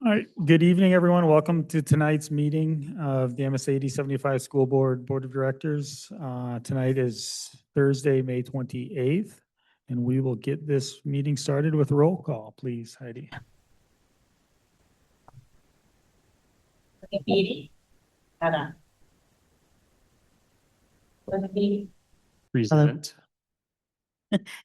All right, good evening, everyone. Welcome to tonight's meeting of the MSAD75 School Board of Directors. Tonight is Thursday, May 28th, and we will get this meeting started with roll call, please, Heidi. Present.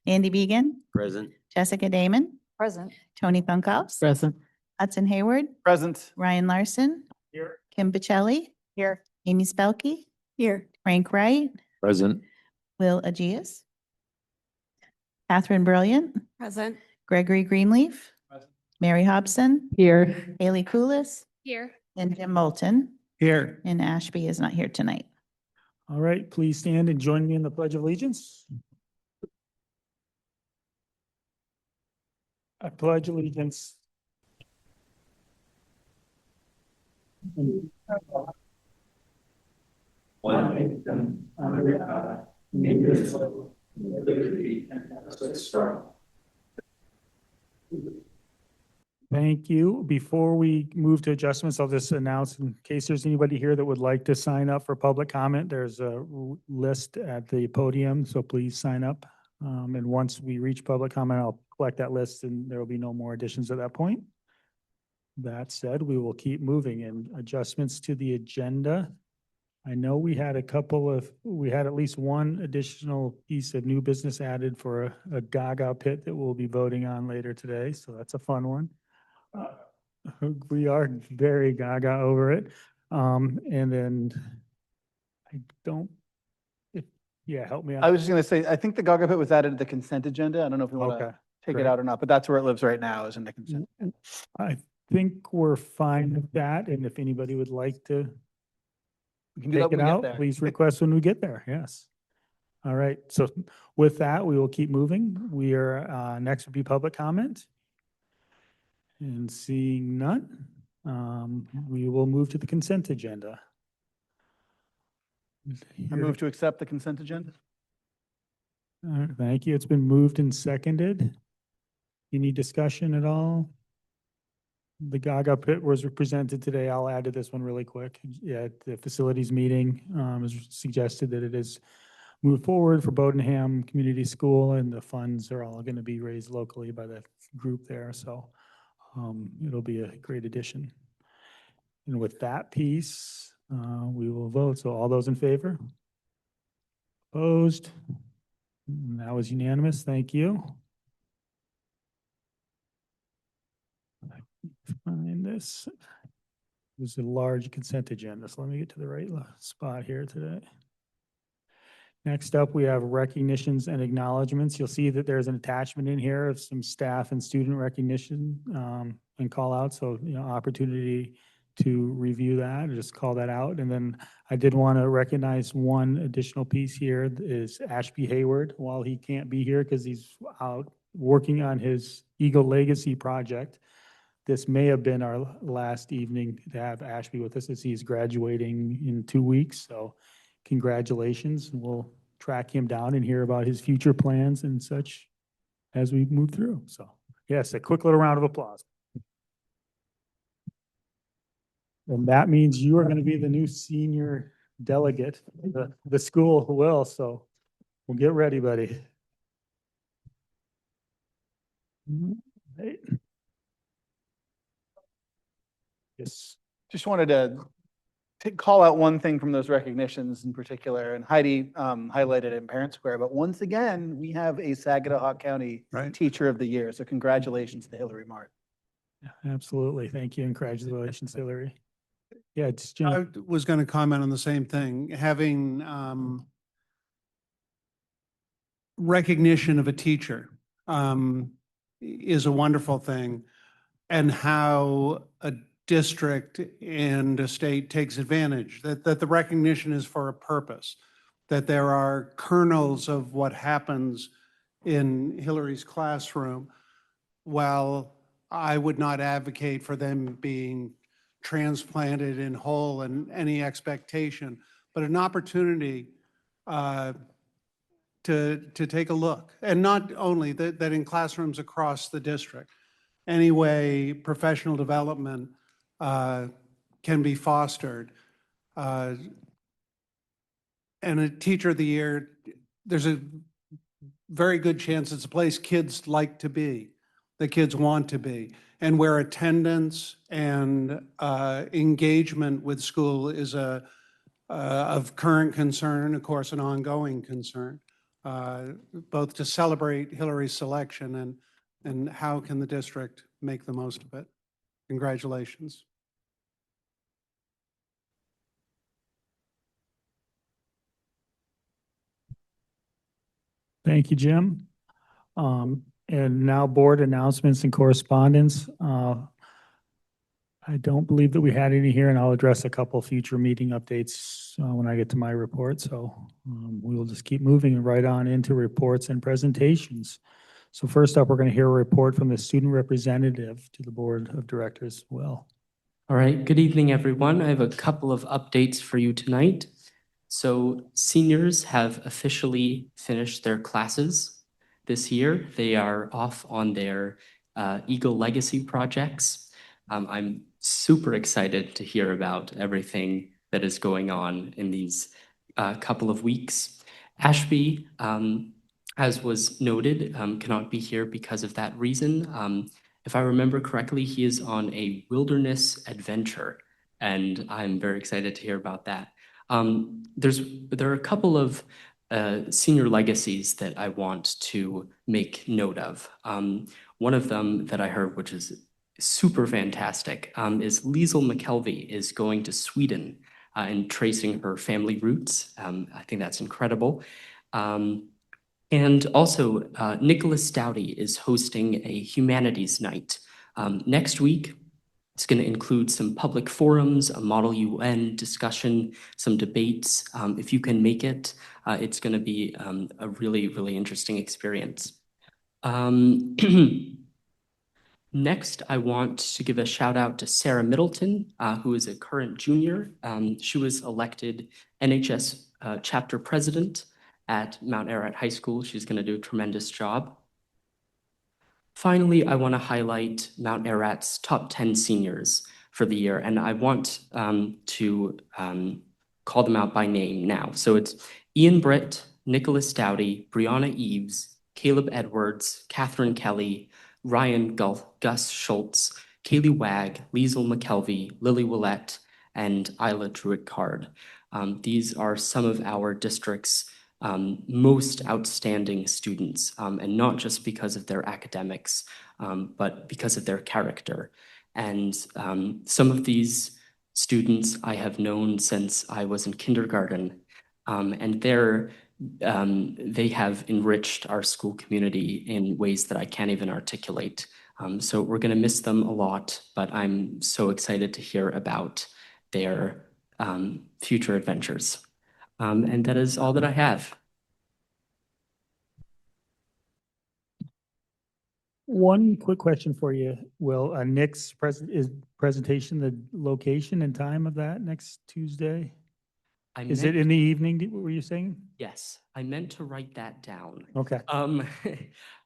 Andy Began, Present. Jessica Damon, Present. Tony Funkhouse, Present. Hudson Hayward, Present. Ryan Larson, Here. Kim Pacelli, Here. Amy Spelke, Here. Frank Wright, Present. Will Agius, Catherine Brilliant, Present. Gregory Greenleaf, Mary Hobson, Here. Haley Kulis, Here. and Jim Moulton. Here. And Ashby is not here tonight. All right, please stand and join me in the Pledge of Allegiance. I pledge allegiance. One nation under God, indivisible, with liberty and justice for all. Thank you. Before we move to adjustments, I'll just announce in case there's anybody here that would like to sign up for public comment, there's a list at the podium, so please sign up. And once we reach public comment, I'll collect that list and there will be no more additions at that point. That said, we will keep moving and adjustments to the agenda. I know we had at least one additional piece of new business added for a Gaga pit that we'll be voting on later today, so that's a fun one. We are very Gaga over it. And then help me out. I was just going to say, I think the Gaga pit was added to the consent agenda. I don't know if you want to take great. it out or not, but that's where it lives right now, is in the consent. I think we're fine with that, and if anybody would like to We can do that take when it we get out, there. please request when we get there, yes. All right, so with that, we will keep moving. We are, next would be public comment. And seeing none, we will move to the consent agenda. I move to accept the consent agenda. All right, thank you. It's been moved and seconded. Any discussion at all? The Gaga pit was presented today. I'll add to this one really quick. Yeah, the facilities meeting has suggested that it is moved forward for Bodenham Community School, and the funds are all going to be raised locally by the group there. So it'll be a great addition. And with that piece, we will vote. So all those in favor? Opposed? And that was unanimous. Thank you. Find this. It was a large consent agenda, so let me get to the right spot here today. Next up, we have recognitions and acknowledgements. You'll see that there's an attachment in here of some staff and student recognition and call out. So, opportunity to review that, or just call that out. And then I did want to recognize one additional piece here is Ashby Hayward. While he can't be here because he's out working on his Eagle Legacy project, this may have been our last evening to have Ashby with us as he's graduating in 2 weeks. So congratulations. We'll track him down and hear about his future plans and such as we move through. So yes, a quick little round of applause. And that means you are going to be the new senior delegate. The school will, so we'll get ready, buddy. Right. Yes. Just wanted to call out one thing from those recognitions in particular, and Heidi highlighted it in Parent Square, but once again, we have a Saginaw County Teacher of the Year. So congratulations to Hillary Mart. Yeah, absolutely. Thank you. And congratulations, Hillary. Yeah, it's Jim. I was going to comment on the same thing. Having recognition of a teacher is a wonderful thing, and how a district and a state takes advantage, that the recognition is for a purpose, that there are kernels of what happens in Hillary's classroom. While I would not advocate for them being transplanted in whole and any expectation, but an opportunity to take a look. And not only that in classrooms across the district, any way professional development can be fostered. And a teacher of the year, there's a very good chance it's a place kids like to be, the kids want to be, and where attendance and engagement with school is of current concern, of course, an ongoing concern, both to celebrate Hillary's selection and how can the district make the most of it. Congratulations. Thank you, Jim. And now board announcements and correspondence. I don't believe that we had any here, and I'll address a couple future meeting updates when I get to my report. So we will just keep moving right on into reports and presentations. So first up, we're going to hear a report from the student representative to the board of directors. Will. All right, good evening, everyone. I have a couple of updates for you tonight. So seniors have officially finished their classes this year. They are off on their Eagle Legacy projects. I'm super excited to hear about everything that is going on in these couple of weeks. Ashby, as was noted, cannot be here because of that reason. If I remember correctly, he is on a wilderness adventure, and I'm very excited to hear about that. There are a couple of senior legacies that I want to make note of. One of them that I heard, which is super fantastic, is Liesl McKelvey is going to Sweden and tracing her family roots. I think that's incredible. And also, Nicholas Dowdy is hosting a humanities night next week. It's going to include some public forums, a Model UN discussion, some debates. If you can make it, it's going to be a really, really interesting experience. Next, I want to give a shout out to Sarah Middleton, who is a current junior. She was elected NHS chapter president at Mount Ararat High School. She's going to do a tremendous job. Finally, I want to highlight Mount Ararat's top 10 seniors for the year, and I want to call them out by name now. So it's Ian Britt, Nicholas Dowdy, Brianna Eves, Caleb Edwards, Catherine Kelly, Ryan Gus Schultz, Kaylee Wag, Liesl McKelvey, Lily Willette, and Isla Druitt-Card. These are some of our district's most outstanding students, and not just because of their academics, but because of their character. And some of these students I have known since I was in kindergarten, and they have enriched our school community in ways that I can't even articulate. So we're going to miss them a lot, but I'm so excited to hear about their future adventures. And that is all that I have. One quick question for you, Will. Nick's presentation, the location and time of that next Tuesday? Is it in the evening, were you saying? Yes, I meant to write that down. Okay.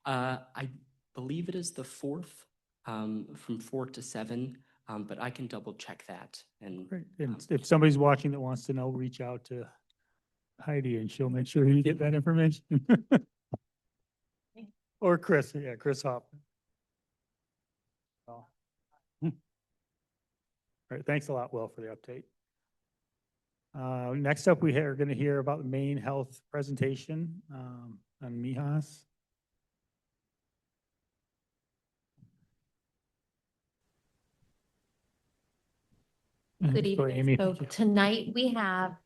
I believe it is the 4th, from 4 to 7, but I can double check that. And Great. And if somebody's watching that wants to know, reach out to Heidi and she'll make sure you get that information. Or Chris, yeah, Chris Hoffman. All right, thanks a lot, Will, for the update. Next up, we are going to hear about the Maine Health presentation on MIHAS. Good evening. So tonight we have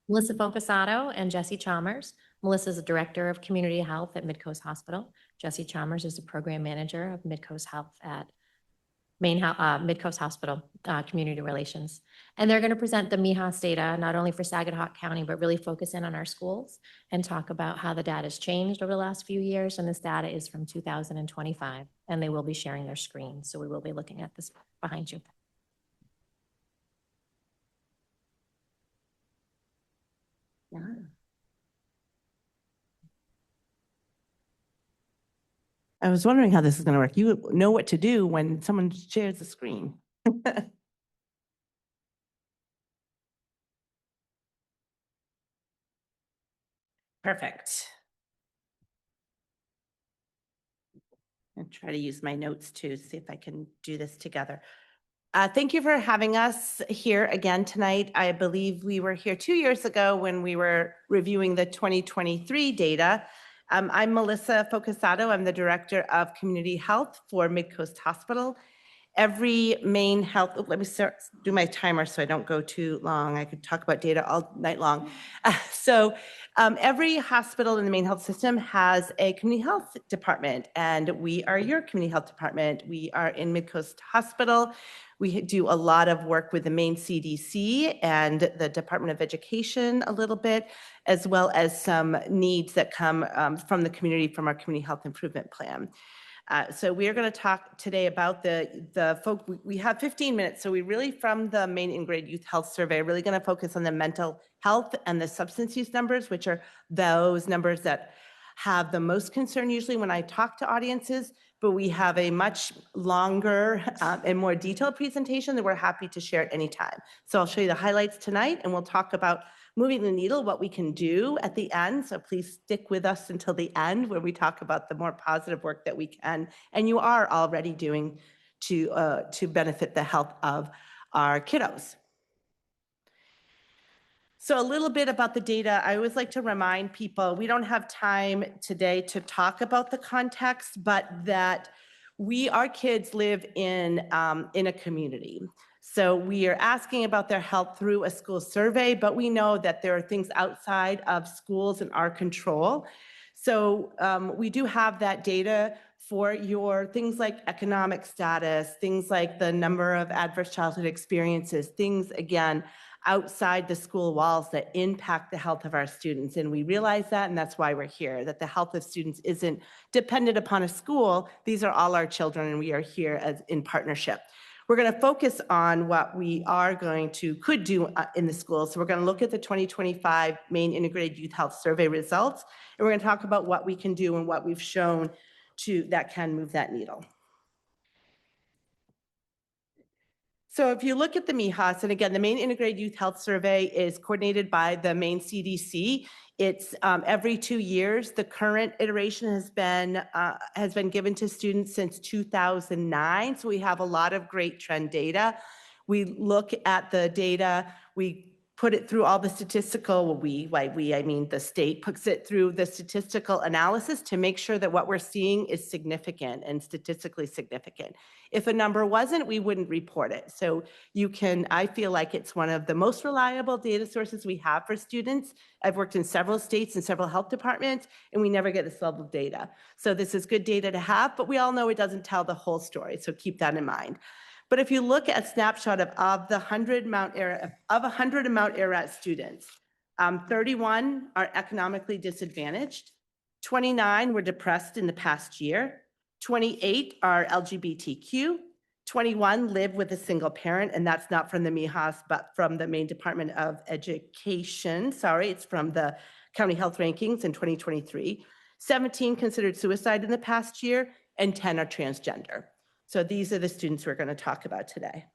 Melissa Focasato and Jesse Chalmers. Melissa is the Director of Community Health at Midcoast Hospital. Jesse Chalmers is the Program Manager of Midcoast Health at Midcoast Hospital Community Relations. And they're going to present the MIHAS data, not only for Saginaw County, but really focus in on our schools and talk about how the data has changed over the last few years. And this data is from 2025, and they will be sharing their screen. So we will be looking at this behind you. Yeah. I was wondering how this is going to work. You know what to do when someone shares the screen. Perfect. And try to use my notes too, see if I can do this together. Thank you for having us here again tonight. I believe we were here 2 years ago when we were reviewing the 2023 data. I'm Melissa Focasato. I'm the Director of Community Health for Midcoast Hospital. Every main health, let me do my timer so I don't go too long. I could talk about data all night long. Every hospital in the main health system has a community health department, and we are your community health department. We are in Midcoast Hospital. We do a lot of work with the main CDC and the Department of Education a little bit, as well as some needs that come from the community from our community health improvement plan. So we are going to talk today about we have 15 minutes. So we really, from the main integrated youth health survey, really going to focus on the mental health and the substance use numbers, which are those numbers that have the most concern usually when I talk to audiences, but we have a much longer and more detailed presentation that we're happy to share at any time. So I'll show you the highlights tonight, and we'll talk about moving the needle, what we can do at the end. So please stick with us until the end where we talk about the more positive work that we can, and you are already doing to benefit the health of our kiddos. So a little bit about the data. I always like to remind people, we don't have time today to talk about the context, but that our kids live in a community. So we are asking about their health through a school survey, but we know that there are things outside of schools in our control. So we do have that data for your things like economic status, things like the number of adverse childhood experiences, things, again, outside the school walls that impact the health of our students. And we realize that, and that's why we're here, that the health of students isn't dependent upon a school. These are all our children, and we are here in partnership. We're going to focus on what we could do in the schools. So we're going to look at the 2025 Maine Integrated Youth Health Survey results, and we're going to talk about what we can do and what we've shown that can move that needle. So if you look at the MIHAS, and again, the Maine Integrated Youth Health Survey is coordinated by the Maine CDC. It's every 2 years. The current iteration has been given to students since 2009. So we have a lot of great trend data. We look at the data, we put it through all the statistical, I mean the state puts it through the statistical analysis to make sure that what we're seeing is significant and statistically significant. If a number wasn't, we wouldn't report it. So I feel like it's one of the most reliable data sources we have for students. I've worked in several states and several health departments, and we never get this level of data. So this is good data to have, but we all know it doesn't tell the whole story. So keep that in mind. But if you look at a snapshot of the 100 Mount Ararat students, 31 are economically disadvantaged, 29 were depressed in the past year, 28 are LGBTQ, 21 live with a single parent, and that's not from the MIHAS, but from the Maine Department of Education. Sorry, it's from the County Health Rankings in 2023. 17 considered suicide in the past year, and 10 are transgender. So these are the students we're going to talk about today.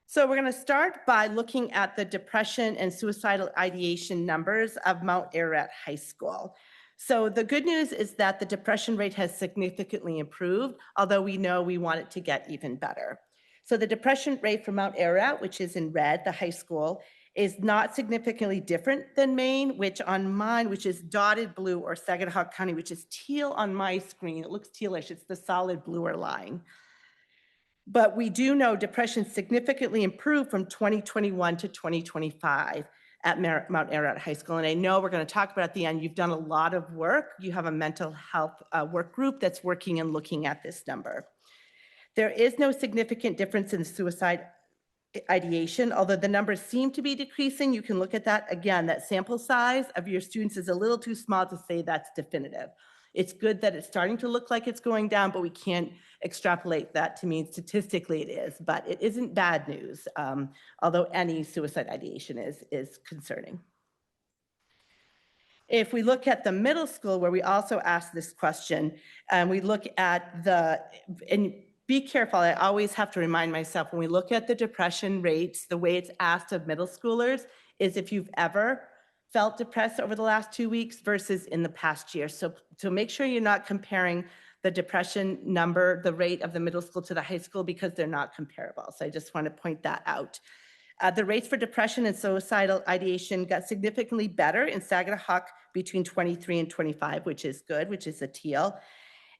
So we're going to start by looking at the depression and suicidal ideation numbers of Mount Ararat High School. So the good news is that the depression rate has significantly improved, although we know we want it to get even better. So the depression rate for Mount Ararat, which is in red, the high school, is not significantly different than Maine, which on mine, which is dotted blue, or Saginaw County, which is teal on my screen. It looks tealish. It's the solid bluer line. But we do know depression significantly improved from 2021 to 2025 at Mount Ararat High School. And I know we're going to talk about at the end, you've done a lot of work. You have a mental health work group that's working and looking at this number. There is no significant difference in suicide ideation, although the numbers seem to be decreasing. You can look at that again. That sample size of your students is a little too small to say that's definitive. It's good that it's starting to look like it's going down, but we can't extrapolate that to mean statistically it is. But it isn't bad news, although any suicide ideation is concerning. If we look at the middle school, where we also ask this question, and we look at and be careful, I always have to remind myself, when we look at the depression rates, the way it's asked of middle schoolers is if you've ever felt depressed over the last 2 weeks versus in the past year. So make sure you're not comparing the depression number, the rate of the middle school to the high school, because they're not comparable. So I just want to point that out. The rates for depression and suicidal ideation got significantly better in Saginaw between 23 and 25, which is good, which is a teal.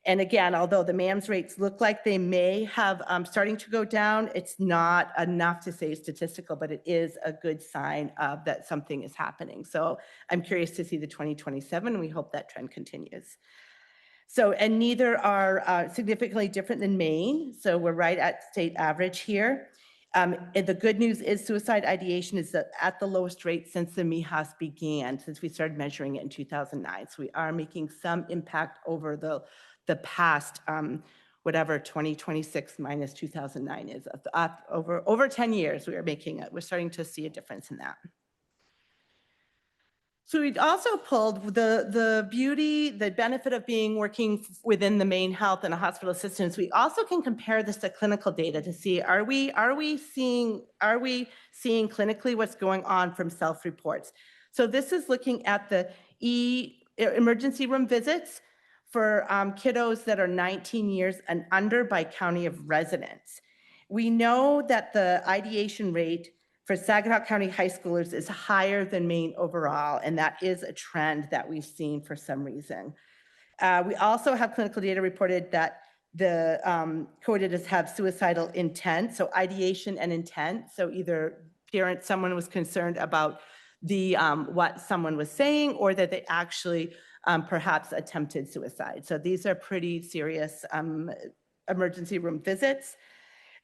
And again, although the MAMS rates look like they may have starting to go down, it's not enough to say statistical, but it is a good sign of that something is happening. So I'm curious to see the 2027, and we hope that trend continues. So, and neither are significantly different than Maine. So we're right at state average here. And the good news is suicide ideation is at the lowest rate since the MIHAS began, since we started measuring it in 2009. So we are making some impact over the past, whatever 2026 minus 2009 is. Over 10 years, we're starting to see a difference in that. So we also pulled the beauty, the benefit of working within the Maine Health and a hospital systems. We also can compare this to clinical data to see, are we seeing clinically what's going on from self-reports? So this is looking at the emergency room visits for kiddos that are 19 years and under by county of residence. We know that the ideation rate for Saginaw County high schoolers is higher than Maine overall, and that is a trend that we've seen for some reason. We also have clinical data reported that the co-editors have suicidal intent, so ideation and intent. So either someone was concerned about what someone was saying, or that they actually perhaps attempted suicide. So these are pretty serious emergency room visits.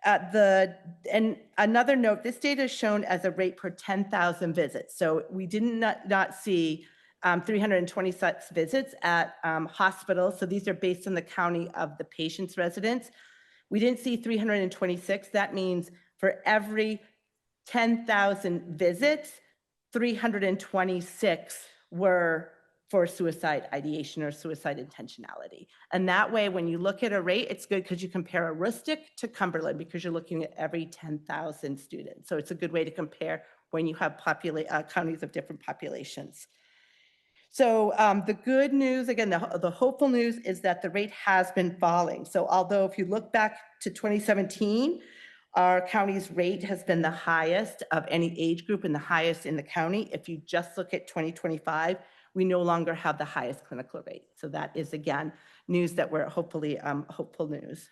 And another note, this data is shown as a rate per 10,000 visits. So we did not see 326 visits at hospitals. So these are based on the county of the patient's residence. We didn't see 326. That means for every 10,000 visits, 326 were for suicide ideation or suicide intentionality. And that way, when you look at a rate, it's good because you compare Aroostook to Cumberland, because you're looking at every 10,000 students. So it's a good way to compare when you have counties of different populations. So the good news, again, the hopeful news is that the rate has been falling. So although if you look back to 2017, our county's rate has been the highest of any age group and the highest in the county. If you just look at 2025, we no longer have the highest clinical rate. So that is, again, news that we're hopefully hopeful news.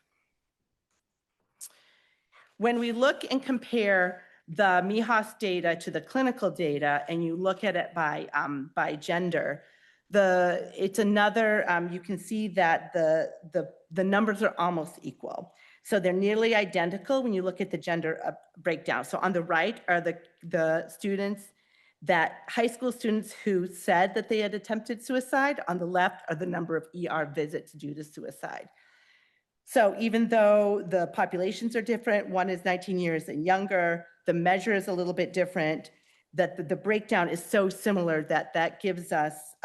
When we look and compare the MIHAS data to the clinical data, and you look at it by gender, it's another, you can see that the numbers are almost equal. So they're nearly identical when you look at the gender breakdown. So on the right are the students, high school students who said that they had attempted suicide. On the left are the number of ER visits due to suicide. So even though the populations are different, one is 19 years and younger, the measure is a little bit different, that the breakdown is so similar that gives us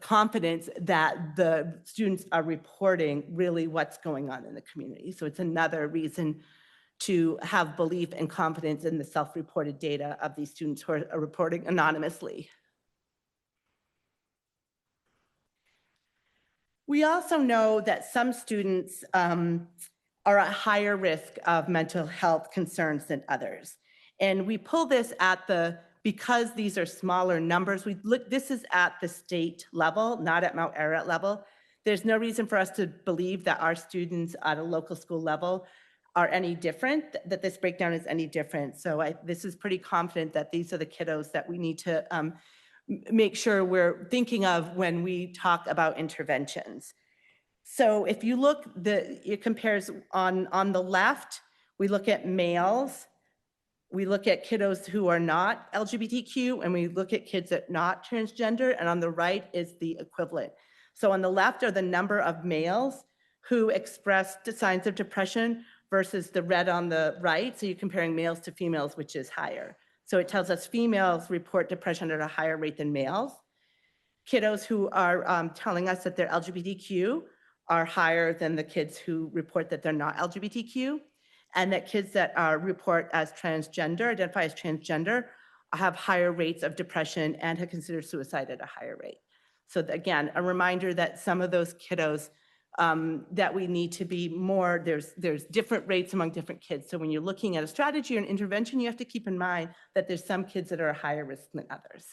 confidence that the students are reporting really what's going on in the community. So it's another reason to have belief and confidence in the self-reported data of these students who are reporting anonymously. We also know that some students are at higher risk of mental health concerns than others. And we pull this because these are smaller numbers, this is at the state level, not at Mount Ararat level. There's no reason for us to believe that our students at a local school level are any different, that this breakdown is any different. So this is pretty confident that these are the kiddos that we need to make sure we're thinking of when we talk about interventions. So if you look, it compares on the left, we look at males, we look at kiddos who are not LGBTQ, and we look at kids that are not transgender, and on the right is the equivalent. So on the left are the number of males who expressed signs of depression versus the red on the right. So you're comparing males to females, which is higher. So it tells us females report depression at a higher rate than males. Kiddos who are telling us that they're LGBTQ are higher than the kids who report that they're not LGBTQ, and that kids that report as transgender, identify as transgender, have higher rates of depression and have considered suicide at a higher rate. So again, a reminder that some of those kiddos that we need to be more, there's different rates among different kids. So when you're looking at a strategy or an intervention, you have to keep in mind that there's some kids that are a higher risk than others.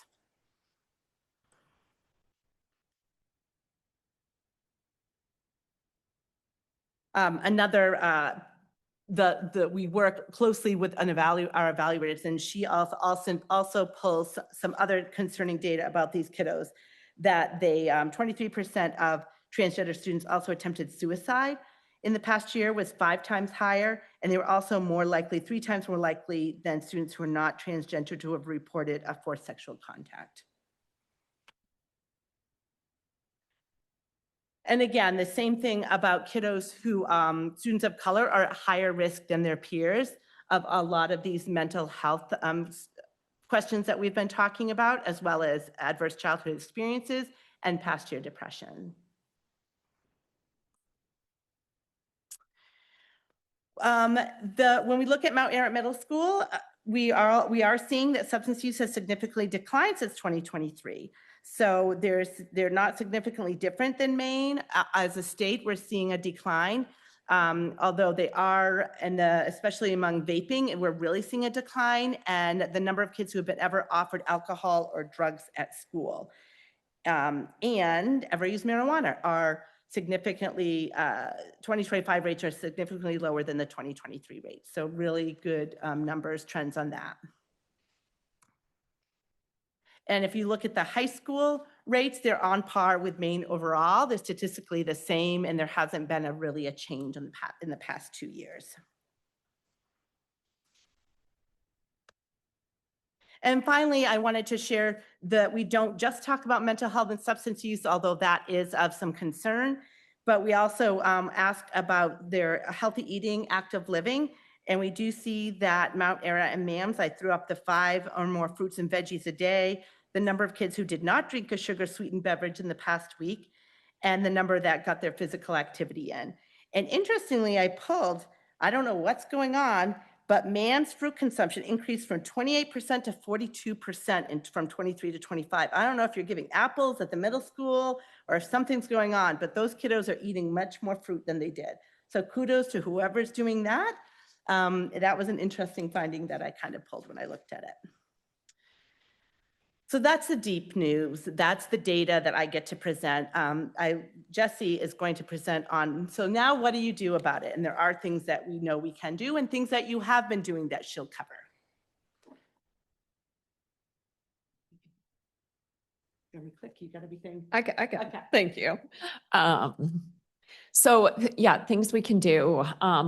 We work closely with our evaluators, and she also pulls some other concerning data about these kiddos, that 23% of transgender students also attempted suicide in the past year, was 5 times higher, and they were also 3 times more likely than students who are not transgender to have reported a forced sexual contact. And again, the same thing about kiddos who, students of color, are at higher risk than their peers of a lot of these mental health questions that we've been talking about, as well as adverse childhood experiences and past year depression. When we look at Mount Arrett Middle School, we are seeing that substance use has significantly declined since 2023. So they're not significantly different than Maine. As a state, we're seeing a decline, although they are, and especially among vaping, we're really seeing a decline, and the number of kids who have been ever offered alcohol or drugs at school and ever used marijuana are significantly, 2025 rates are significantly lower than the 2023 rates. So really good numbers, trends on that. And if you look at the high school rates, they're on par with Maine overall. They're statistically the same, and there hasn't been really a change in the past 2 years. And finally, I wanted to share that we don't just talk about mental health and substance use, although that is of some concern, but we also ask about their healthy eating, active living. And we do see that Mount Arrett and MAMS, I threw up the 5 or more fruits and veggies a day, the number of kids who did not drink a sugar-sweetened beverage in the past week, and the number that got their physical activity in. And interestingly, I don't know what's going on, but MAMS fruit consumption increased from 28% to 42% from 23 to 25. I don't know if you're giving apples at the middle school or if something's going on, but those kiddos are eating much more fruit than they did. So kudos to whoever's doing that. That was an interesting finding that I kind of pulled when I looked at it. So that's the deep news. That's the data that I get to present. Jessie is going to present on, so now what do you do about it? And there are things that we know we can do and things that you have been doing that she'll cover. Very quick, you gotta be saying. I can. Okay. Thank you. So yeah, things we can do,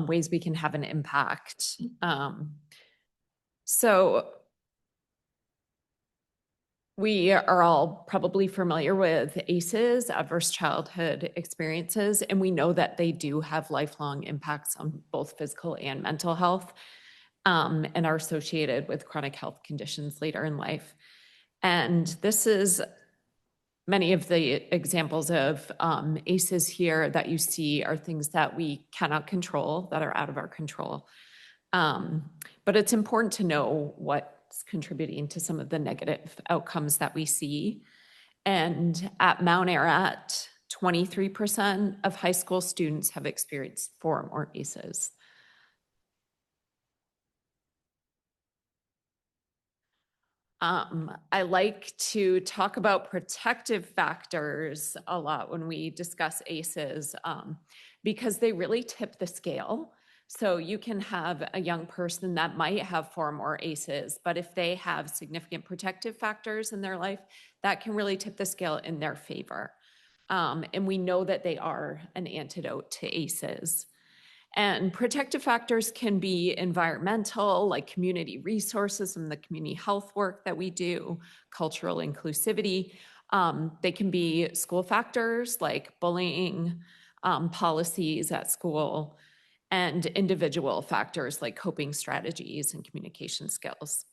ways we can have an impact. So we are all probably familiar with ACEs, adverse childhood experiences, and we know that they do have lifelong impacts on both physical and mental health, and are associated with chronic health conditions later in life. And this is many of the examples of ACEs here that you see are things that we cannot control, that are out of our control. But it's important to know what's contributing to some of the negative outcomes that we see. And at Mount Arrett, 23% of high school students have experienced 4 or more ACEs. I like to talk about protective factors a lot when we discuss ACEs, because they really tip the scale. So you can have a young person that might have 4 or more ACEs, but if they have significant protective factors in their life, that can really tip the scale in their favor. And we know that they are an antidote to ACEs. And protective factors can be environmental, like community resources and the community health work that we do, cultural inclusivity. They can be school factors like bullying, policies at school, and individual factors like coping strategies and communication skills.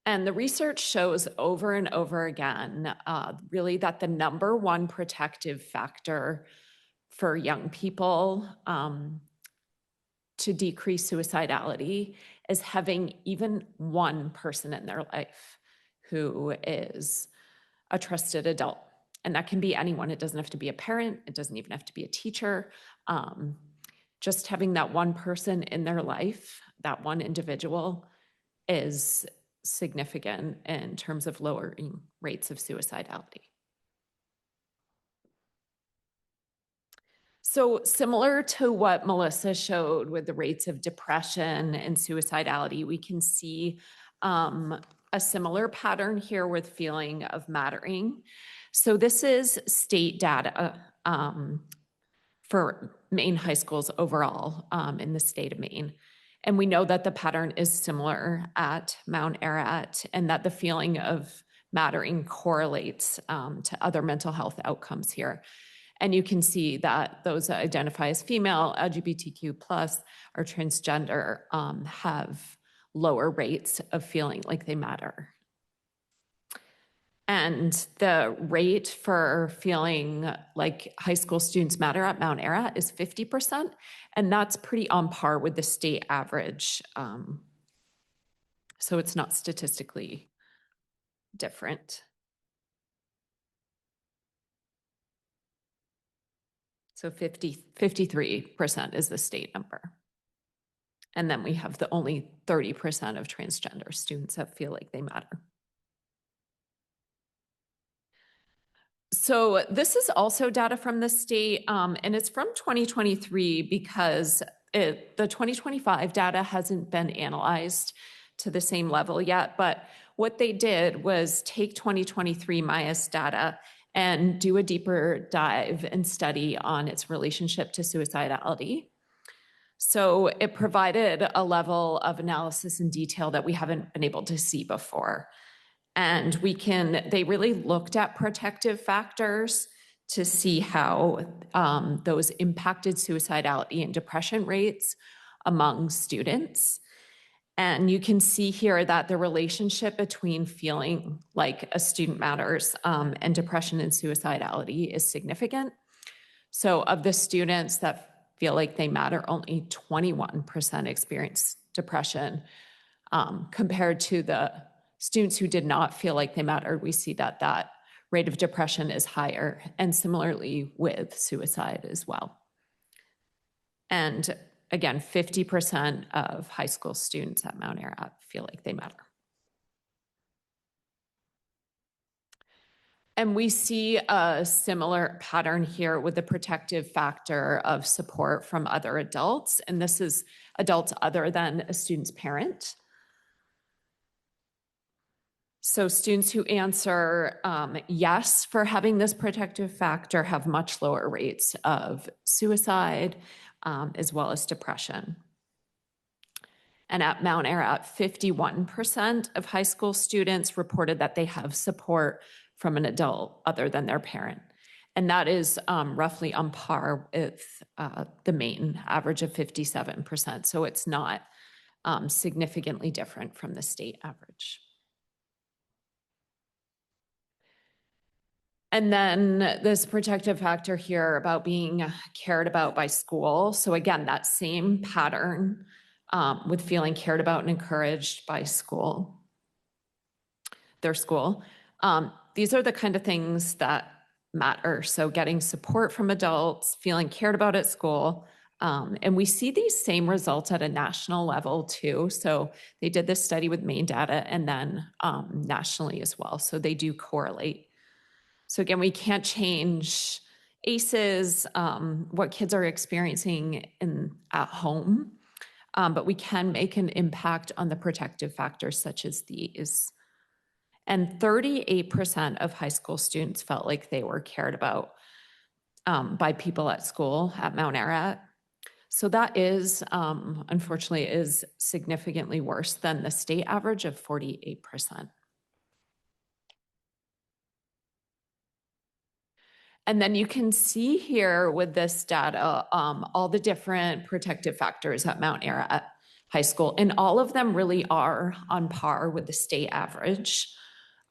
And the research shows over and over again, really that the number one protective factor for young people to decrease suicidality is having even one person in their life who is a trusted adult. And that can be anyone. It doesn't have to be a parent. It doesn't even have to be a teacher. Just having that one person in their life, that one individual, is significant in terms of lowering rates of suicidality. So similar to what Melissa showed with the rates of depression and suicidality, we can see a similar pattern here with feeling of mattering. So this is state data for Maine high schools overall in the state of Maine. And we know that the pattern is similar at Mount Ararat and that the feeling of mattering correlates to other mental health outcomes here. And you can see that those that identify as female, LGBTQ+, or transgender have lower rates of feeling like they matter. And the rate for feeling like high school students matter at Mount Ararat is 50%, and that's pretty on par with the state average. So it's not statistically different. So 53% is the state number. And then we have the only 30% of transgender students that feel like they matter. So this is also data from the state, and it's from 2023 because the 2025 data hasn't been analyzed to the same level yet. But what they did was take 2023 MIAS data and do a deeper dive and study on its relationship to suicidality. So it provided a level of analysis and detail that we haven't been able to see before. And they really looked at protective factors to see how those impacted suicidality and depression rates among students. And you can see here that the relationship between feeling like a student matters and depression and suicidality is significant. So of the students that feel like they matter, only 21% experience depression compared to the students who did not feel like they mattered. We see that that rate of depression is higher, and similarly with suicide as well. And again, 50% of high school students at Mount Ararat feel like they matter. And we see a similar pattern here with the protective factor of support from other adults. And this is adults other than a student's parent. So students who answer yes for having this protective factor have much lower rates of suicide as well as depression. And at Mount Ararat, 51% of high school students reported that they have support from an adult other than their parent. And that is roughly on par with the Maine average of 57%. So it's not significantly different from the state average. And then this protective factor here about being cared about by school. So again, that same pattern with feeling cared about and encouraged by school, their school. These are the kind of things that matter. So getting support from adults, feeling cared about at school. And we see these same results at a national level too. So they did this study with Maine data and then nationally as well. So they do correlate. So again, we can't change ACEs, what kids are experiencing at home, but we can make an impact on the protective factors such as these. And 38% of high school students felt like they were cared about by people at school at Mount Ararat. So that is, unfortunately, is significantly worse than the state average of 48%. And then you can see here with this data, all the different protective factors at Mount Ararat. high school. And all of them really are on par with the state average,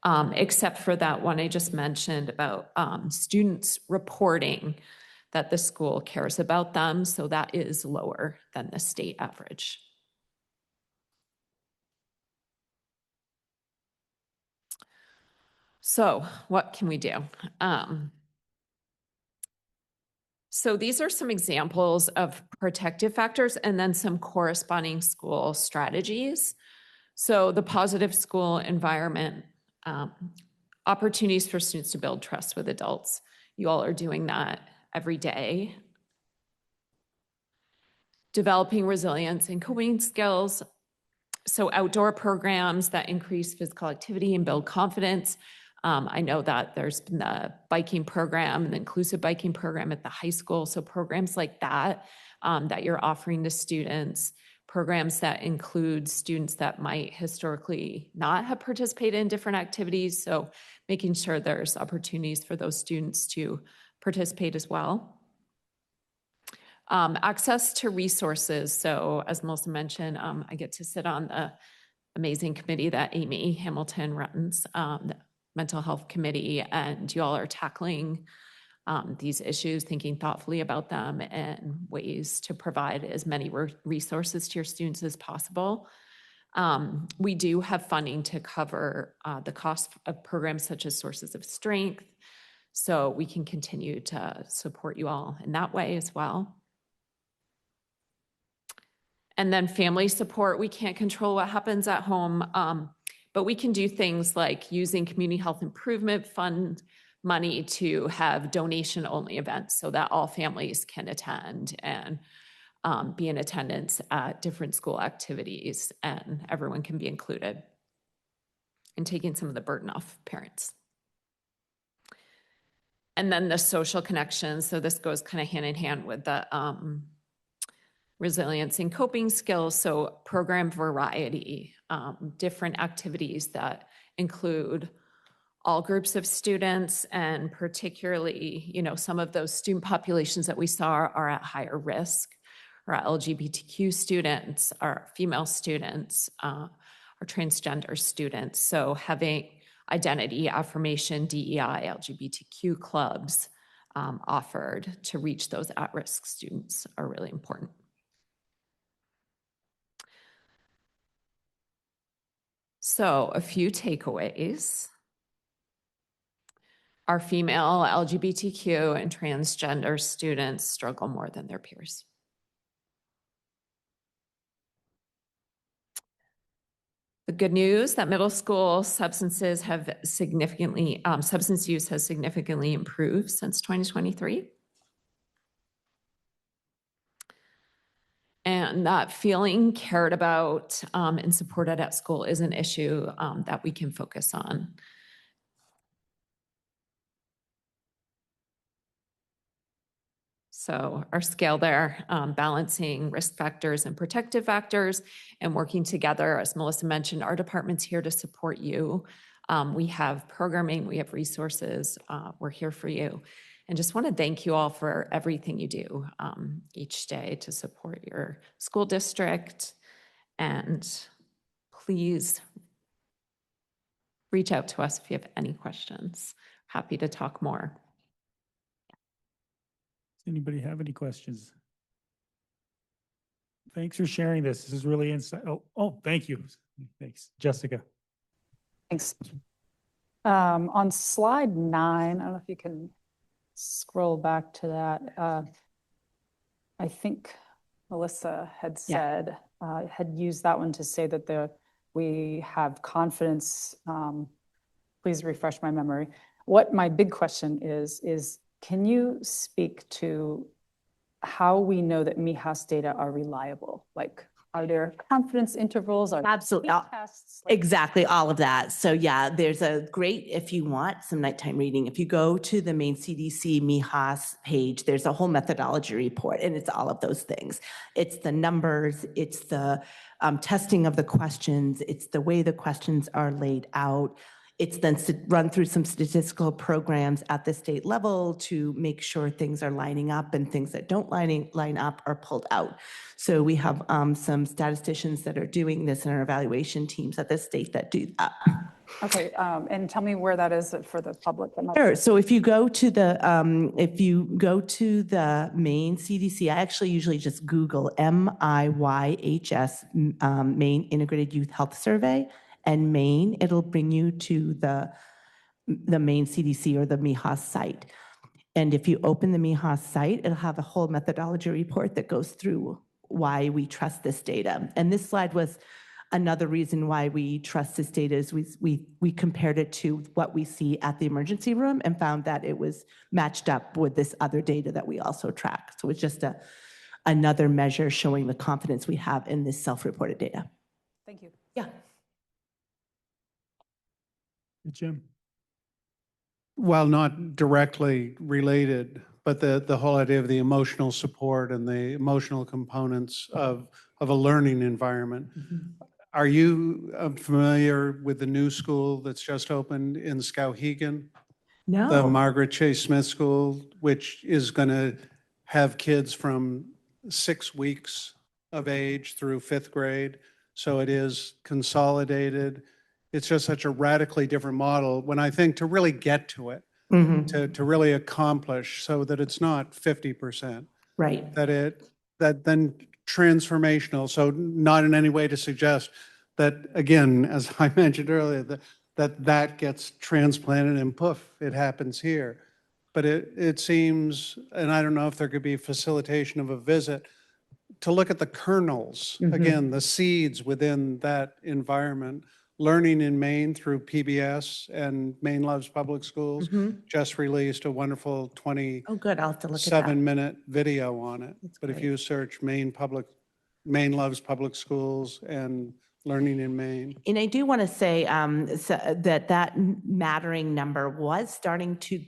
except for that one I just mentioned about students reporting that the school cares about them. So that is lower than the state average. So what can we do? So these are some examples of protective factors and then some corresponding school strategies. So the positive school environment, opportunities for students to build trust with adults. You all are doing that every day. Developing resilience and coping skills. So outdoor programs that increase physical activity and build confidence. I know that there's been the biking program and the inclusive biking program at the high school. So programs like that, that you're offering to students, programs that include students that might historically not have participated in different activities. So making sure there's opportunities for those students to participate as well. Access to resources. So as Melissa mentioned, I get to sit on the amazing committee that Amy Hamilton runs, the Mental Health Committee, and you all are tackling these issues, thinking thoughtfully about them and ways to provide as many resources to your students as possible. We do have funding to cover the cost of programs such as Sources of Strength, so we can continue to support you all in that way as well. And then family support, we can't control what happens at home, but we can do things like using Community Health Improvement Fund money to have donation-only events so that all families can attend and be in attendance at different school activities, and everyone can be included, and taking some of the burden off parents. And then the social connections. So this goes kind of hand in hand with the resilience and coping skills. So program variety, different activities that include all groups of students, and particularly, you know, some of those student populations that we saw are at higher risk, our LGBTQ students, our female students, our transgender students. So having identity affirmation, DEI, LGBTQ clubs offered to reach those at-risk students are really important. So a few takeaways. Our female LGBTQ and transgender students struggle more than their peers. The good news that middle school substance use has significantly improved since 2023. And that feeling cared about and supported at school is an issue that we can focus on. So our scale there, balancing risk factors and protective factors and working together. As Melissa mentioned, our department's here to support you. We have programming, we have resources, we're here for you. And just want to thank you all for everything you do each day to support your school district. And please reach out to us if you have any questions. Happy to talk more. Does anybody have any questions? Thanks for sharing this. This is really insightful. Oh, thank you. Thanks. Jessica. Thanks. On slide 9, I don't know if you can scroll back to that. I think Melissa had said, had used that one to say that we have confidence. Please refresh my memory. What my big question is can you speak to how we know that MIHAS data are reliable? Like, are there confidence intervals? Are Absolutely. tests? Exactly, all of that. So yeah, there's a great, if you want some nighttime reading, if you go to the main CDC MIHAS page, there's a whole methodology report, and it's all of those things. It's the numbers, it's the testing of the questions, it's the way the questions are laid out. It's then run through some statistical programs at the state level to make sure things are lining up, and things that don't line up are pulled out. So we have some statisticians that are doing this in our evaluation teams at the state that do that. Okay, and tell me where that is for the public. Sure. So if you go to the main CDC, I actually usually just Google MIYHS, Maine Integrated Youth Health Survey, and Maine. It'll bring you to the Maine CDC or the MIHAS site. And if you open the MIHAS site, it'll have a whole methodology report that goes through why we trust this data. And this slide was another reason why we trust this data is we compared it to what we see at the emergency room and found that it was matched up with this other data that we also track. So it's just another measure showing the confidence we have in this self-reported data. Thank you. Yeah. Jim? While not directly related, but the whole idea of the emotional support and the emotional components of a learning environment. Are you familiar with the new school that's just opened in Skowhegan? No. The Margaret Chase Smith School, which is going to have kids from 6 weeks of age through 5th grade. So it is consolidated. It's just such a radically different model when I think to really get to it, to really accomplish so that it's not 50%. Right. That then transformational. So not in any way to suggest that, again, as I mentioned earlier, that gets transplanted and poof, it happens here. But it seems, and I don't know if there could be facilitation of a visit, to look at the kernels, again, the seeds within that environment. Learning in Maine through PBS and Maine Loves Public Schools just released a wonderful 27-minute Oh, good. I'll have to look at that. video on it. But if you search Maine Loves Public Schools and Learning in Maine. And I do want to say that mattering number was starting to,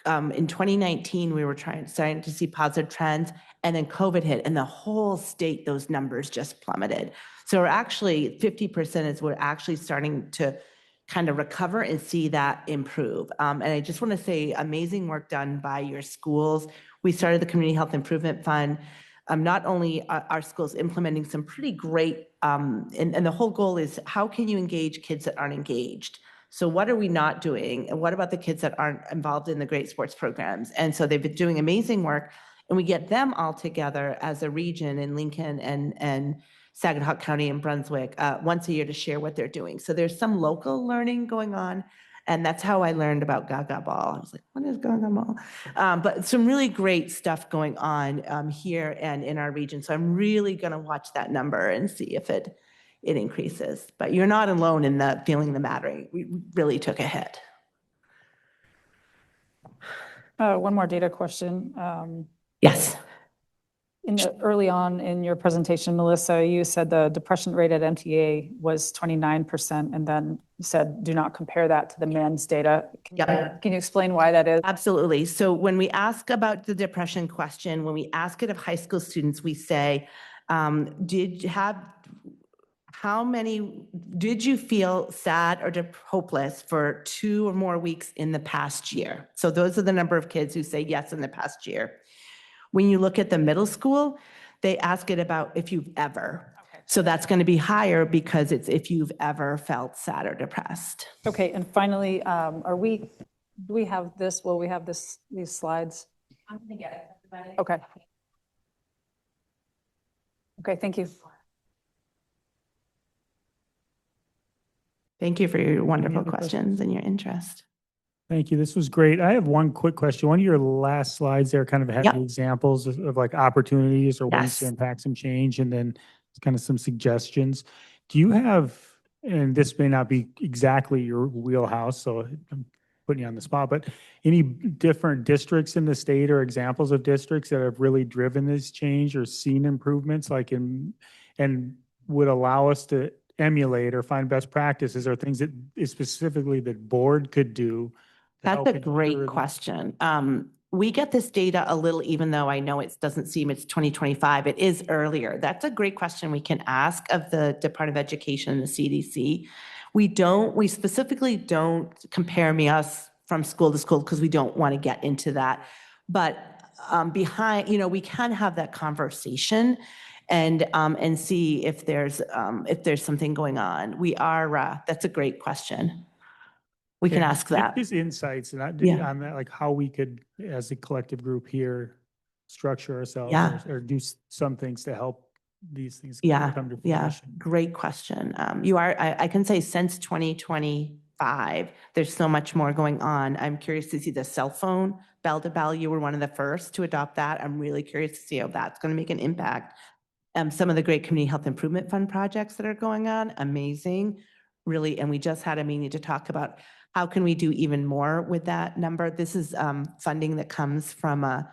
in 2019, we were starting to see positive trends, and then COVID hit, and the whole state, those numbers just plummeted. So we're actually, 50% is we're actually starting to kind of recover and see that improve. And I just want to say amazing work done by your schools. We started the Community Health Improvement Fund. Not only are our schools implementing some pretty great, and the whole goal is how can you engage kids that aren't engaged? So what are we not doing? And what about the kids that aren't involved in the great sports programs? And so they've been doing amazing work, and we get them all together as a region in Lincoln and Saginaw County and Brunswick once a year to share what they're doing. So there's some local learning going on. And that's how I learned about Gaga Ball. I was like, what is Gaga Ball? But some really great stuff going on here and in our region. So I'm really going to watch that number and see if it increases. But you're not alone in the feeling the mattering. We really took a hit. One more data question. Yes. Early on in your presentation, Melissa, you said the depression rate at MTA was 29%, and then you said do not compare that to the men's data. Can you explain why that is? Absolutely. So when we ask about the depression question, when we ask it of high school students, we say, did you feel sad or hopeless for 2 or more weeks in the past year? So those are the number of kids who say yes in the past year. When you look at the middle school, they ask it about if you've ever. Okay. So that's going to be higher because it's if you've ever felt sad or depressed. Okay, and finally, do we have this? Will we have these slides? I'm going to get it, everybody. Okay. Okay, thank you. Thank you for your wonderful questions and your interest. Thank you. This was great. I have one quick question. One of your last slides there kind of had the examples of like opportunities or ways to impact some change, and then kind of some suggestions. Do you have, and this may not be exactly your wheelhouse, so I'm putting you on the spot, but any different districts in the state or examples of districts that have really driven this change or seen improvements and would allow us to emulate or find best practices or things that specifically that board could do? That's a great question. We get this data a little, even though I know it doesn't seem it's 2025, it is earlier. That's a great question we can ask of the Department of Education and the CDC. We specifically don't compare us from school to school because we don't want to get into that. But we can have that conversation and see if there's something going on. That's a great question. We can Yeah, ask that. Just insights and Yeah. on that, like how we could, as a collective group here, structure ourselves Yeah. or do some things to help these things Yeah, come to yeah, fruition. great question. I can say since 2025, there's so much more going on. I'm curious to see the cell phone bell to bell. You were one of the first to adopt that. I'm really curious to see how that's going to make an impact. Some of the great community health improvement fund projects that are going on, amazing, really. And we just had a meeting to talk about how can we do even more with that number. This is funding that comes from a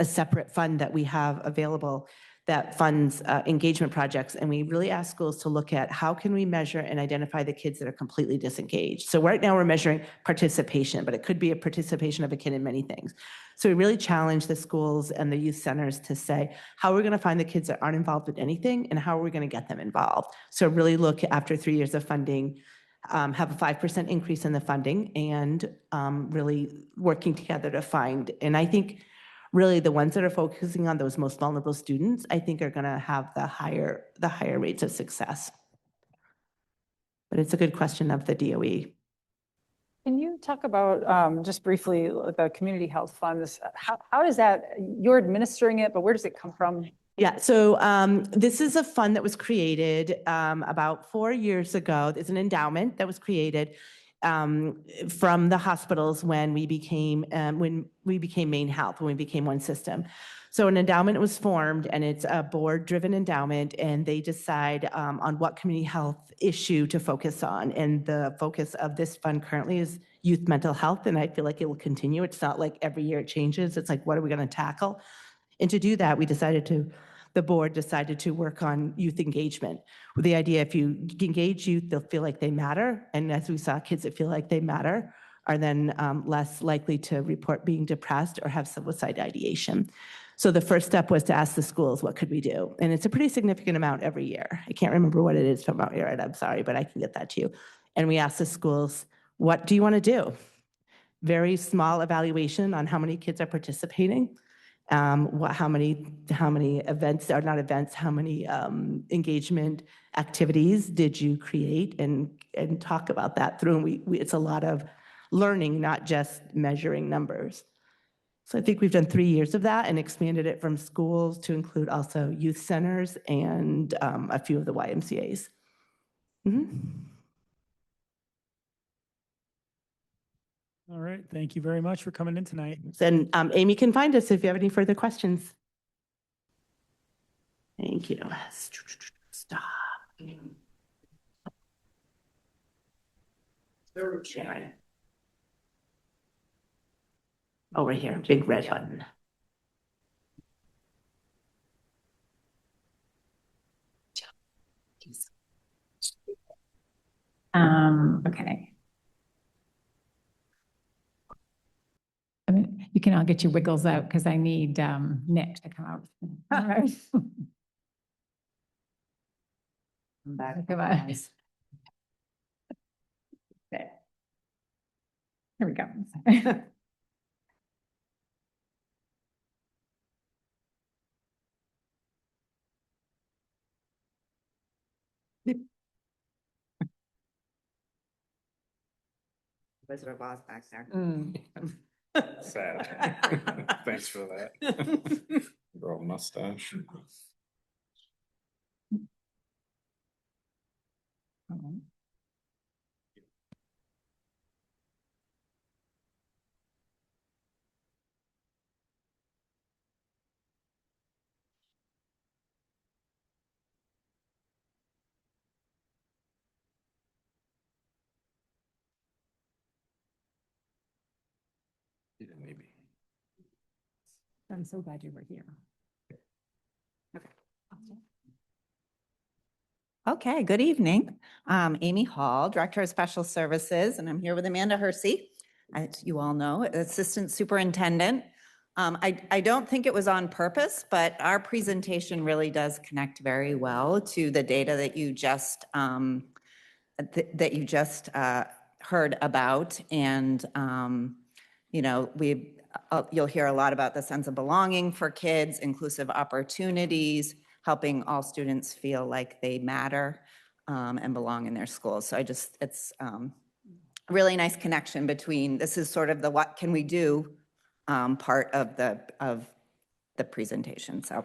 separate fund that we have available that funds engagement projects. And we really ask schools to look at how can we measure and identify the kids that are completely disengaged. So right now we're measuring participation, but it could be a participation of a kid in many things. So we really challenge the schools and the youth centers to say, how are we going to find the kids that aren't involved with anything and how are we going to get them involved? So really look after 3 years of funding, have a 5% increase in the funding and really working together to find. And I think really the ones that are focusing on those most vulnerable students, I think are going to have the higher rates of success. But it's a good question of the DOE. Can you talk about, just briefly, the community health funds? How does that, you're administering it, but where does it come from? Yeah, so this is a fund that was created about 4 years ago. It's an endowment that was created from the hospitals when we became Maine Health, when we became one system. So an endowment was formed, and it's a board-driven endowment, and they decide on what community health issue to focus on. And the focus of this fund currently is youth mental health, and I feel like it will continue. It's not like every year it changes. It's like, what are we going to tackle? And to do that, the board decided to work on youth engagement with the idea if you engage youth, they'll feel like they matter. And as we saw, kids that feel like they matter are then less likely to report being depressed or have suicide ideation. So the first step was to ask the schools, what could we do? And it's a pretty significant amount every year. I can't remember what it is from our year, I'm sorry, but I can get that to you. And we asked the schools, what do you want to do? Very small evaluation on how many kids are participating. How many events, or not events, how many engagement activities did you create, and talk about that through. And it's a lot of learning, not just measuring numbers. So I think we've done 3 years of that and expanded it from schools to include also youth centers and a few of the YMCAs. All right. Thank you very much for coming in tonight. And Amy can find us if you have any further questions. Thank you. Stop. Sharon. Over here, big red button. Okay. I mean, you can all get your wiggles out because I need Nick to come out. All right. Come on. Okay. Here we go. Wizard of Oz back there. Sad. Thanks for that. Girl mustache. Maybe. I'm so glad you were here. Okay, good evening. I'm Amy Hall, Director of Special Services, and I'm here with Amanda Hersey, as you all know, Assistant Superintendent. I don't think it was on purpose, but our presentation really does connect very well to the data that you just that you just heard about. And, you'll hear a lot about the sense of belonging for kids, inclusive opportunities, helping all students feel like they matter and belong in their schools. So it's a really nice connection between, this is sort of the what can we do part of the presentation. So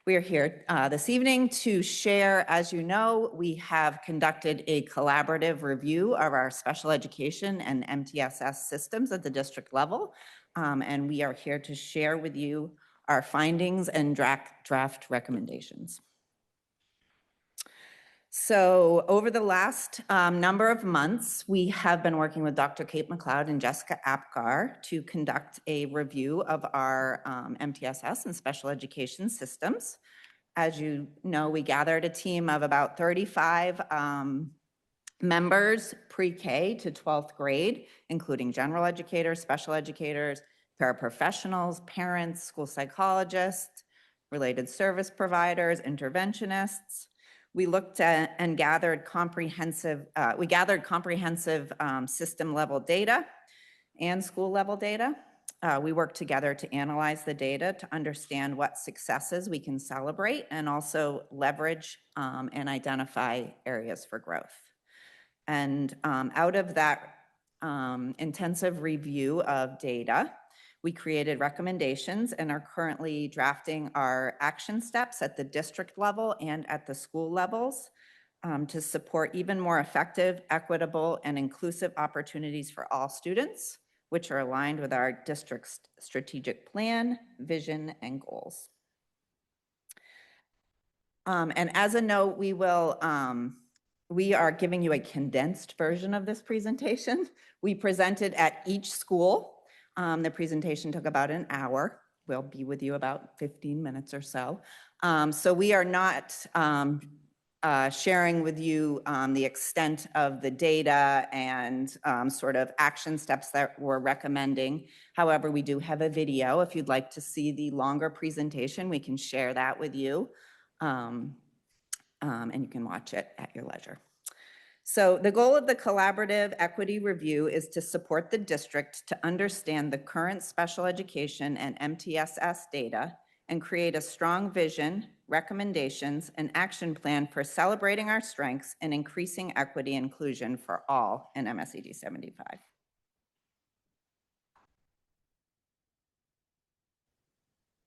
we are here this evening to share. As you know, we have conducted a collaborative review of our special education and MTSS systems at the district level. And we are here to share with you our findings and draft recommendations. So over the last number of months, we have been working with Dr. Kate McLeod and Jessica Apgar to conduct a review of our MTSS and special education systems. As you know, we gathered a team of about 35 members pre-K to 12th grade, including general educators, special educators, paraprofessionals, parents, school psychologists, related service providers, interventionists. We looked at and gathered comprehensive system level data and school level data. We worked together to analyze the data to understand what successes we can celebrate and also leverage and identify areas for growth. And out of that intensive review of data, we created recommendations and are currently drafting our action steps at the district level and at the school levels to support even more effective, equitable, and inclusive opportunities for all students, which are aligned with our district's strategic plan, vision, and goals. And as a note, we are giving you a condensed version of this presentation. We presented at each school. The presentation took about an hour. We'll be with you about 15 minutes or so. So we are not sharing with you the extent of the data and sort of action steps that we're recommending. However, we do have a video. If you'd like to see the longer presentation, we can share that with you. And you can watch it at your leisure. So the goal of the collaborative equity review is to support the district to understand the current special education and MTSS data and create a strong vision, recommendations, and action plan for celebrating our strengths and increasing equity and inclusion for all in MSAD75.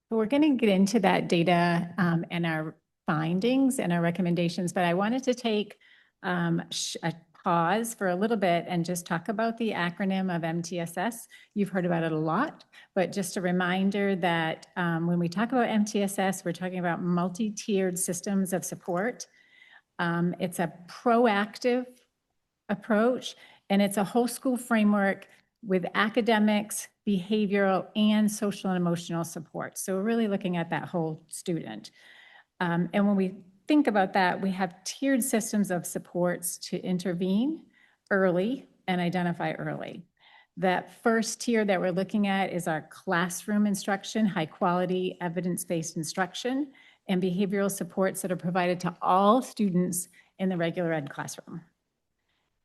We're going to get into that data and our findings and our recommendations, but I wanted to take a pause for a little bit and just talk about the acronym of MTSS. You've heard about it a lot, but just a reminder that when we talk about MTSS, we're talking about multi-tiered systems of support. It's a proactive approach, and it's a whole school framework with academics, behavioral, and social and emotional support. So we're really looking at that whole student. And when we think about that, we have tiered systems of supports to intervene early and identify early. That first tier that we're looking at is our classroom instruction, high quality, evidence-based instruction, and behavioral supports that are provided to all students in the regular ed classroom.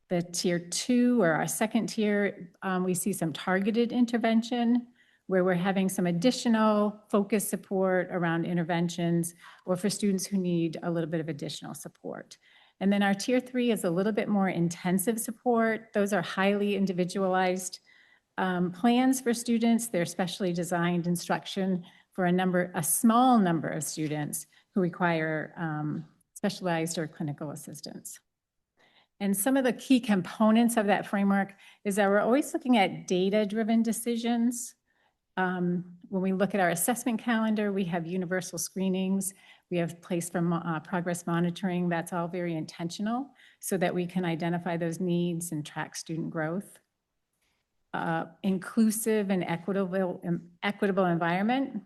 The tier 2, or our second tier, we see some targeted intervention where we're having some additional focused support around interventions or for students who need a little bit of additional support. And then our tier 3 is a little bit more intensive support. Those are highly individualized plans for students. They're specially designed instruction for a small number of students who require specialized or clinical assistance. And some of the key components of that framework is that we're always looking at data-driven decisions. When we look at our assessment calendar, we have universal screenings. We have place for progress monitoring. That's all very intentional so that we can identify those needs and track student growth. Inclusive and equitable environment.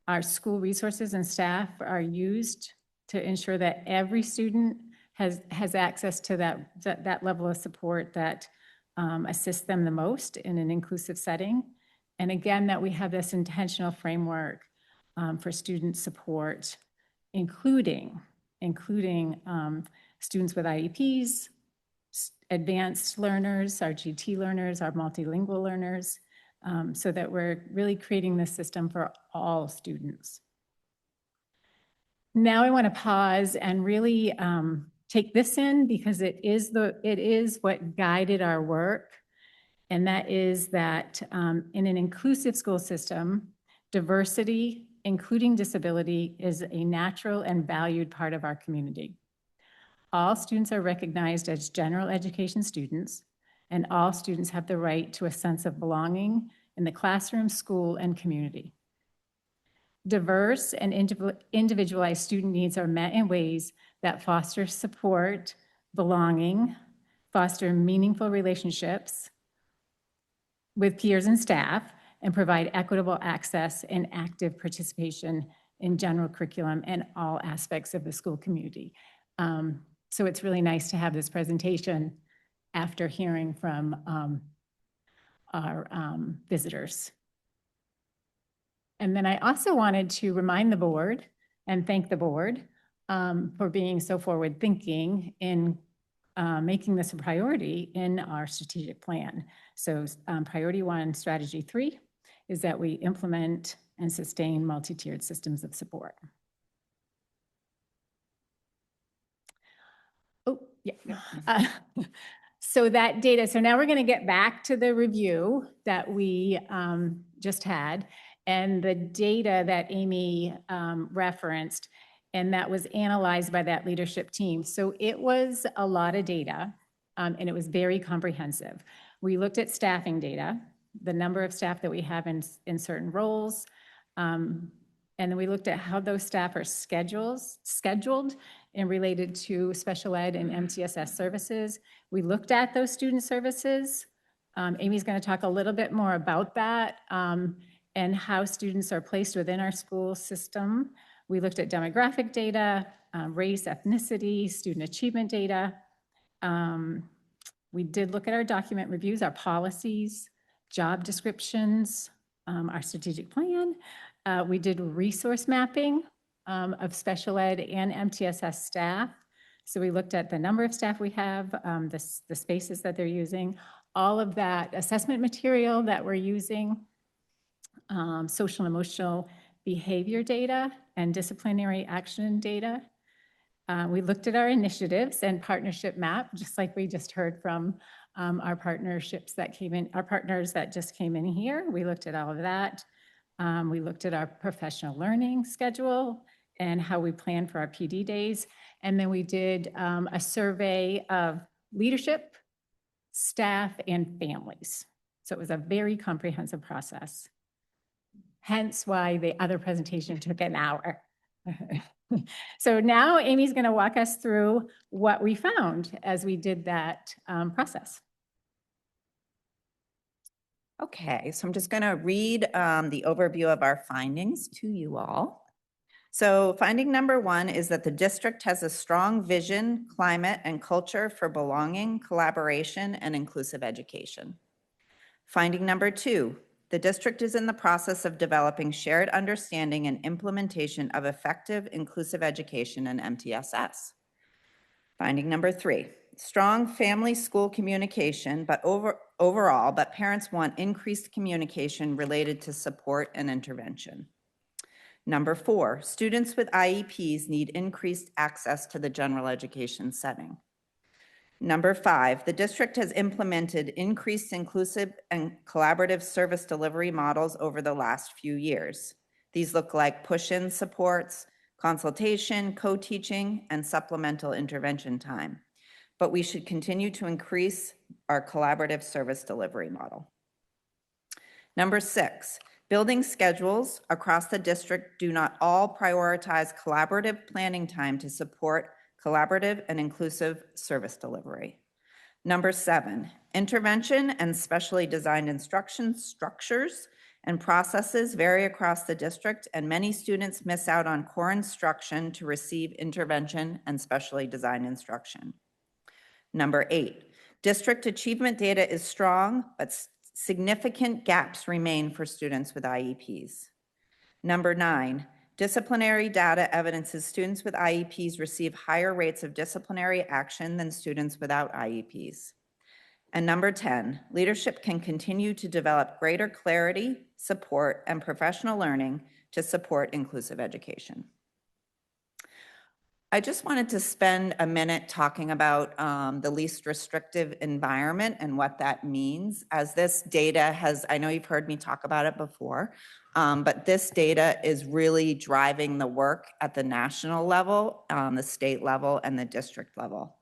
Our school resources and staff are used to ensure that every student has access to that level of support that assists them the most in an inclusive setting. And again, that we have this intentional framework for student support, including students with IEPs, advanced learners, our GT learners, our multilingual learners, so that we're really creating this system for all students. Now I want to pause and really take this in, because it is what guided our work. And that is that in an inclusive school system, diversity, including disability, is a natural and valued part of our community. All students are recognized as general education students, and all students have the right to a sense of belonging in the classroom, school, and community. Diverse and individualized student needs are met in ways that foster support, belonging, foster meaningful relationships with peers and staff, and provide equitable access and active participation in general curriculum and all aspects of the school community. So it's really nice to have this presentation after hearing from our visitors. And then I also wanted to remind the board and thank the board for being so forward-thinking in making this a priority in our strategic plan. So priority 1, strategy 3 is that we implement and sustain multi-tiered systems of support. Oh, yeah. So that data, so now we're going to get back to the review that we just had, and the data that Amy referenced, and that was analyzed by that leadership team. So it was a lot of data, and it was very comprehensive. We looked at staffing data, the number of staff that we have in certain roles, and then we looked at how those staff are scheduled and related to special ed and MTSS services. We looked at those student services. Amy's going to talk a little bit more about that and how students are placed within our school system. We looked at demographic data, race, ethnicity, student achievement data. We did look at our document reviews, our policies, job descriptions, our strategic plan. We did resource mapping of special ed and MTSS staff. So we looked at the number of staff we have, the spaces that they're using, all of that assessment material that we're using, social and emotional behavior data and disciplinary action data. We looked at our initiatives and partnership map, just like we just heard from our partnerships that came in, our partners that just came in here. We looked at all of that. We looked at our professional learning schedule and how we plan for our PD days. And then we did a survey of leadership, staff, and families. So it was a very comprehensive process. Hence why the other presentation took an hour. So now Amy's going to walk us through what we found as we did that process. Okay, so I'm just going to read the overview of our findings to you all. So finding number 1 is that the district has a strong vision, climate, and culture for belonging, collaboration, and inclusive education. Finding number 2, the district is in the process of developing shared understanding and implementation of effective inclusive education and MTSS. Finding number 3, strong family-school communication, but overall, parents want increased communication related to support and intervention. Number 4, students with IEPs need increased access to the general education setting. Number 5, the district has implemented increased inclusive and collaborative service delivery models over the last few years. These look like push-in supports, consultation, co-teaching, and supplemental intervention time. But we should continue to increase our collaborative service delivery model. Number 6, building schedules across the district do not all prioritize collaborative planning time to support collaborative and inclusive service delivery. Number 7, intervention and specially designed instruction structures and processes vary across the district, and many students miss out on core instruction to receive intervention and specially designed instruction. Number 8, district achievement data is strong, but significant gaps remain for students with IEPs. Number 9, Disciplinary data evidences students with IEPs receive higher rates of disciplinary action than students without IEPs. And number 10, leadership can continue to develop greater clarity, support, and professional learning to support inclusive education. I just wanted to spend a minute talking about the least restrictive environment and what that means, as this data has, I know you've heard me talk about it before, but this data is really driving the work at the national level, the state level, and the district level.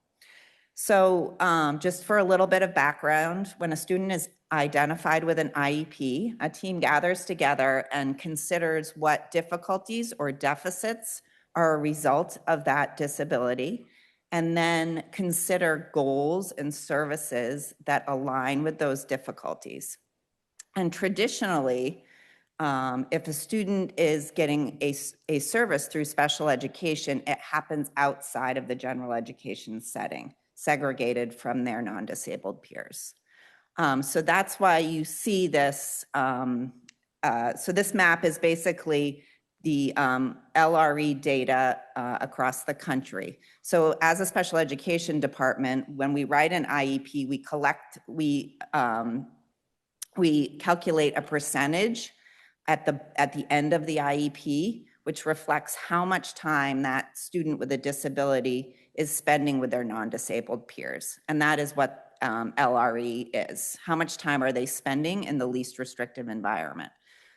So just for a little bit of background, when a student is identified with an IEP, a team gathers together and considers what difficulties or deficits are a result of that disability, and then consider goals and services that align with those difficulties. And traditionally, if a student is getting a service through special education, it happens outside of the general education setting, segregated from their non-disabled peers. So that's why you see this. So this map is basically the LRE data across the country. So as a special education department, when we write an IEP, we calculate a percentage at the end of the IEP, which reflects how much time that student with a disability is spending with their non-disabled peers. And that is what LRE is. How much time are they spending in the least restrictive environment?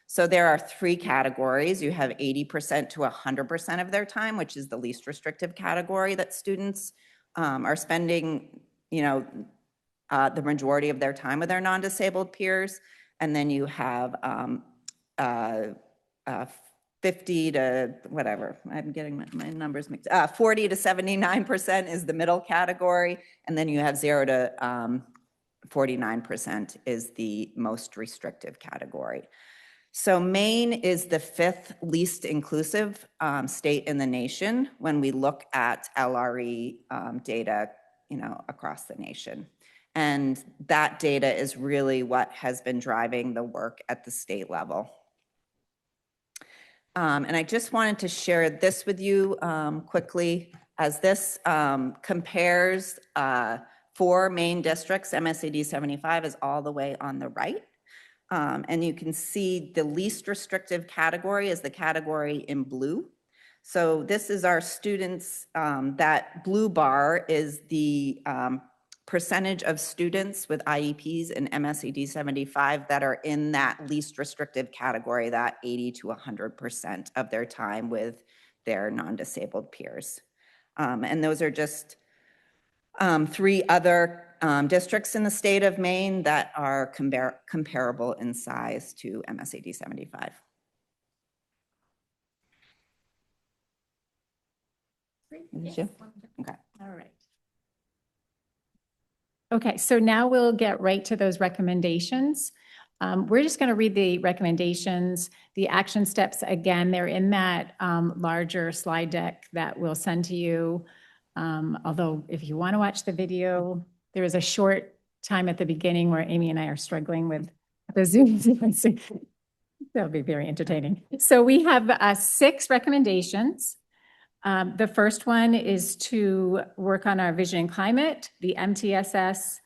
So there are 3 categories. You have 80% to 100% of their time, which is the least restrictive category that students are spending, the majority of their time with their non-disabled peers. And then you have 50 to whatever, I'm getting my numbers mixed, 40 to 79% is the middle category. And then you have 0 to 49% is the most restrictive category. So Maine is the 5th least inclusive state in the nation when we look at LRE data, across the nation. And that data is really what has been driving the work at the state level. And I just wanted to share this with you quickly, as this compares 4 Maine districts. MSAD75 is all the way on the right. And you can see the least restrictive category is the category in blue. So this is our students, that blue bar is the percentage of students with IEPs in MSAD75 that are in that least restrictive category, that 80 to 100% of their time with their non-disabled peers. And those are just 3 other districts in the state of Maine that are comparable in size to MSAD75. Yes. Okay. All right. Okay, so now we'll get right to those recommendations. We're just going to read the recommendations. The action steps, again, they're in that larger slide deck that we'll send to you. Although if you want to watch the video, there is a short time at the beginning where Amy and I are struggling with the Zoom. That'll be very entertaining. So we have 6 recommendations. The first one is to work on our vision and climate. The MTSS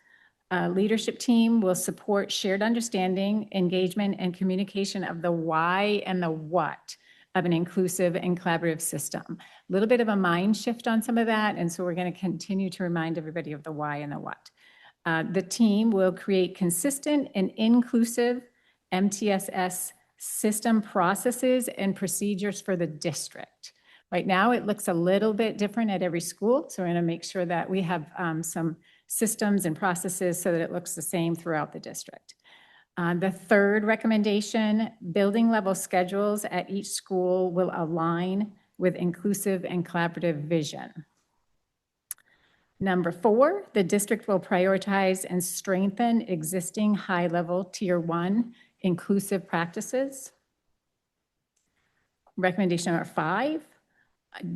leadership team will support shared understanding, engagement, and communication of the why and the what of an inclusive and collaborative system. A little bit of a mind shift on some of that, and so we're going to continue to remind everybody of the why and the what. The team will create consistent and inclusive MTSS system processes and procedures for the district. Right now, it looks a little bit different at every school, so we're going to make sure that we have some systems and processes so that it looks the same throughout the district. The third recommendation, building level schedules at each school will align with inclusive and collaborative vision. Number 4, the district will prioritize and strengthen existing high-level Tier 1 inclusive practices. Recommendation number 5,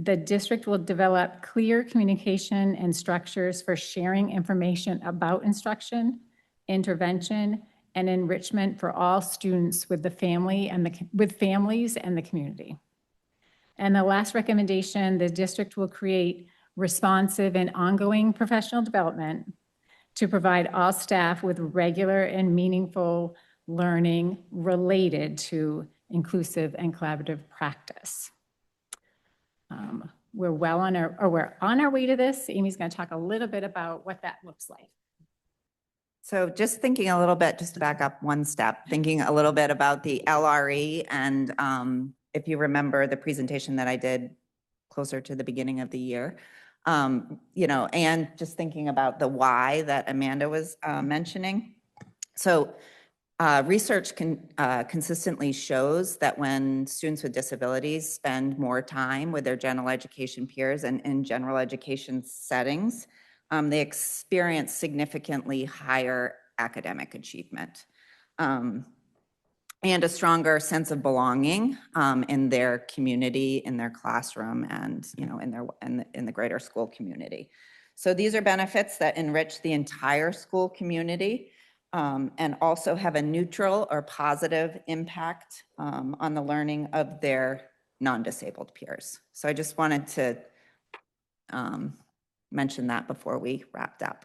the district will develop clear communication and structures for sharing information about instruction, intervention, and enrichment for all students with the family and with families and the community. And the last recommendation, the district will create responsive and ongoing professional development to provide all staff with regular and meaningful learning related to inclusive and collaborative practice. We're on our way to this. Amy's going to talk a little bit about what that looks like. So just thinking a little bit, just to back up one step, thinking a little bit about the LRE, and if you remember the presentation that I did closer to the beginning of the year, and just thinking about the why that Amanda was mentioning. So research consistently shows that when students with disabilities spend more time with their general education peers and in general education settings, they experience significantly higher academic achievement and a stronger sense of belonging in their community, in their classroom, and in the greater school community. So these are benefits that enrich the entire school community and also have a neutral or positive impact on the learning of their non-disabled peers. So I just wanted to mention that before we wrapped up.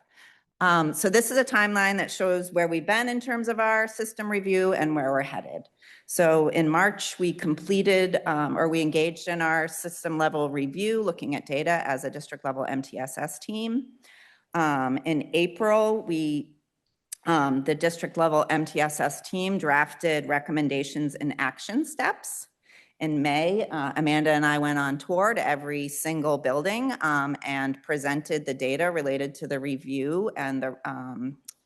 So this is a timeline that shows where we've been in terms of our system review and where we're headed. So in March, we completed we engaged in our system level review, looking at data as a district level MTSS team. In April, the district level MTSS team drafted recommendations and action steps. In May, Amanda and I went on tour to every single building and presented the data related to the review and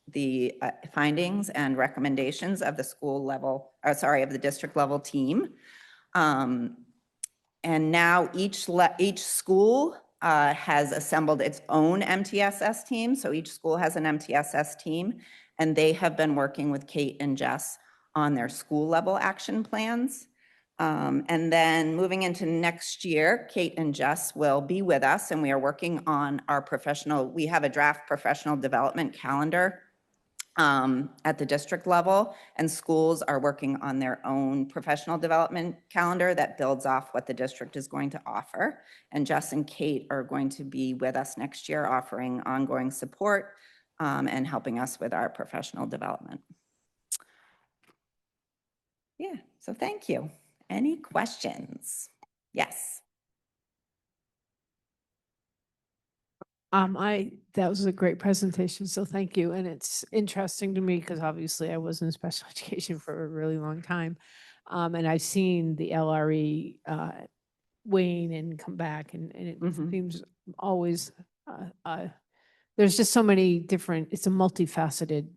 the findings and recommendations of the of the district level team. And now each school has assembled its own MTSS team. So each school has an MTSS team, and they have been working with Kate and Jess on their school level action plans. And then moving into next year, Kate and Jess will be with us, and we are working on we have a draft professional development calendar at the district level, and schools are working on their own professional development calendar that builds off what the district is going to offer. And Jess and Kate are going to be with us next year, offering ongoing support and helping us with our professional development. Yeah, so thank you. Any questions? Yes. That was a great presentation, so thank you. And it's interesting to me because obviously I was in special education for a really long time. And I've seen the LRE wane and come back, and it seems always, there's just so many different, it's a multifaceted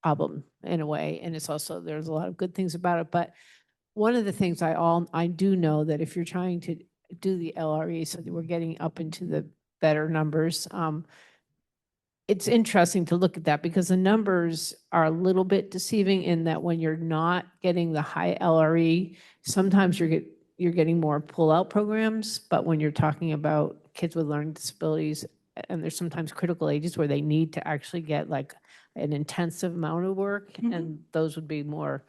problem in a way. And it's also, there's a lot of good things about it. But one of the things I do know that if you're trying to do the LRE so that we're getting up into the better numbers, it's interesting to look at that because the numbers are a little bit deceiving in that when you're not getting the high LRE, sometimes you're getting more pull-out programs, but when you're talking about kids with learning disabilities, and there's sometimes critical ages where they need to actually get like an intensive amount of work, and those would be more,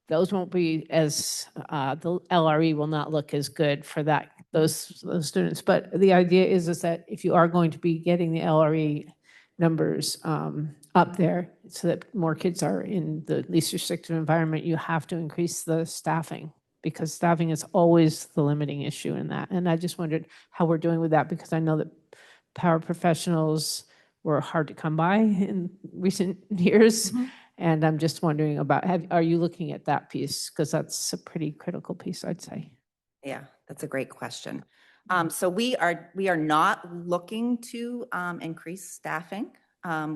those won't be as, the LRE will not look as good for those students. But the idea is that if you are going to be getting the LRE numbers up there so that more kids are in the least restrictive environment, you have to increase the staffing, because staffing is always the limiting issue in that. And I just wondered how we're doing with that, because I know that paraprofessionals were hard to come by in recent years. And I'm just wondering about, are you looking at that piece? Because that's a pretty critical piece, I'd say. Yeah, that's a great question. So we are not looking to increase staffing.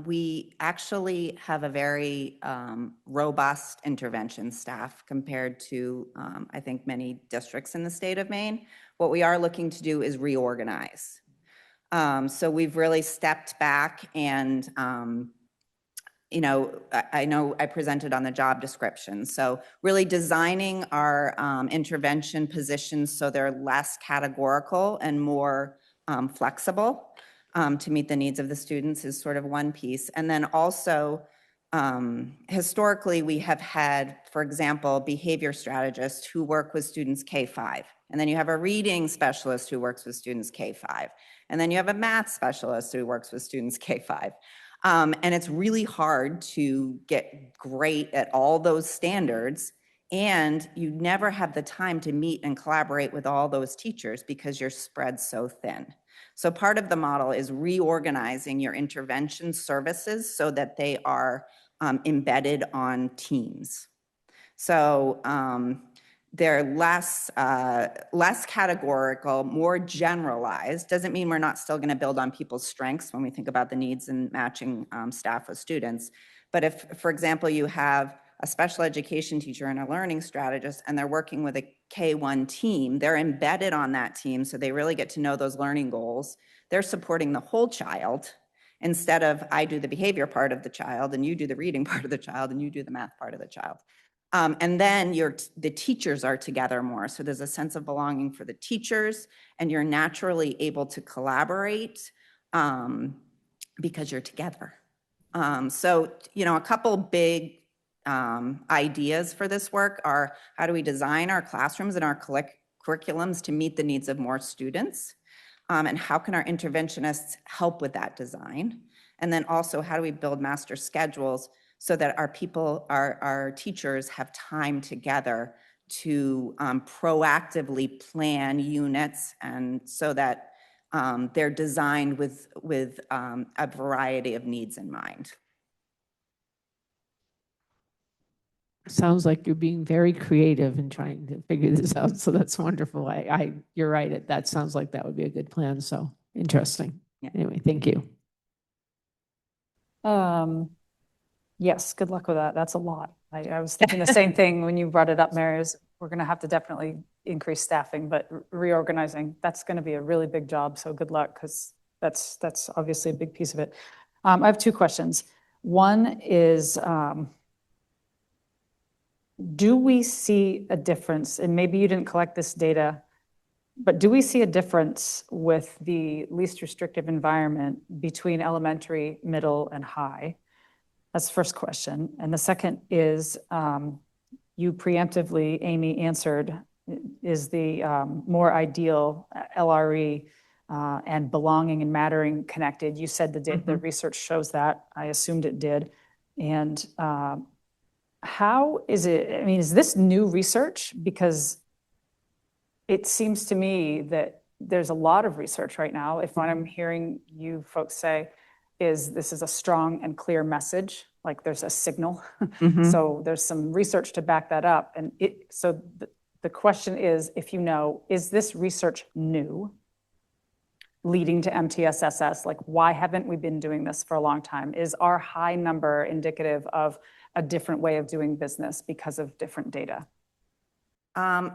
We actually have a very robust intervention staff compared to, I think, many districts in the state of Maine. What we are looking to do is reorganize. So we've really stepped back and I know I presented on the job description. So really designing our intervention positions so they're less categorical and more flexible to meet the needs of the students is sort of one piece. And then also historically, we have had, for example, behavior strategists who work with students K-5. And then you have a reading specialist who works with students K-5. And then you have a math specialist who works with students K-5. And it's really hard to get great at all those standards. And you never have the time to meet and collaborate with all those teachers because you're spread so thin. So part of the model is reorganizing your intervention services so that they are embedded on teams. So they're less categorical, more generalized. Doesn't mean we're not still going to build on people's strengths when we think about the needs and matching staff with students. But if, for example, you have a special education teacher and a learning strategist, and they're working with a K-1 team, they're embedded on that team, so they really get to know those learning goals. They're supporting the whole child, instead of I do the behavior part of the child, and you do the reading part of the child, and you do the math part of the child. And then the teachers are together more. So there's a sense of belonging for the teachers, and you're naturally able to collaborate because you're together. So, a couple big ideas for this work are, how do we design our classrooms and our curriculums to meet the needs of more students? And how can our interventionists help with that design? And then also, how do we build master schedules so that our teachers have time together to proactively plan units, and so that they're designed with a variety of needs in mind. Sounds like you're being very creative in trying to figure this out. So that's wonderful. You're right. That sounds like that would be a good plan. So interesting. Yeah. Anyway, thank you. Yes, good luck with that. That's a lot. I was thinking the same thing when you brought it up, Mary, is we're going to have to definitely increase staffing, but reorganizing, that's going to be a really big job. So good luck, because that's obviously a big piece of it. I have two questions. One is, do we see a difference, and maybe you didn't collect this data, but do we see a difference with the least restrictive environment between elementary, middle, and high? That's the first question. And the second is, you preemptively, Amy, answered, is the more ideal LRE and belonging and mattering connected? You said the research shows that. I assumed it did. And how is it, is this new research? Because it seems to me that there's a lot of research right now. If what I'm hearing you folks say is this is a strong and clear message, like there's a signal. So there's some research to back that up. And so the question is, if you know, is this research new leading to MTSSS? Like, why haven't we been doing this for a long time? Is our high number indicative of a different way of doing business because of different data? I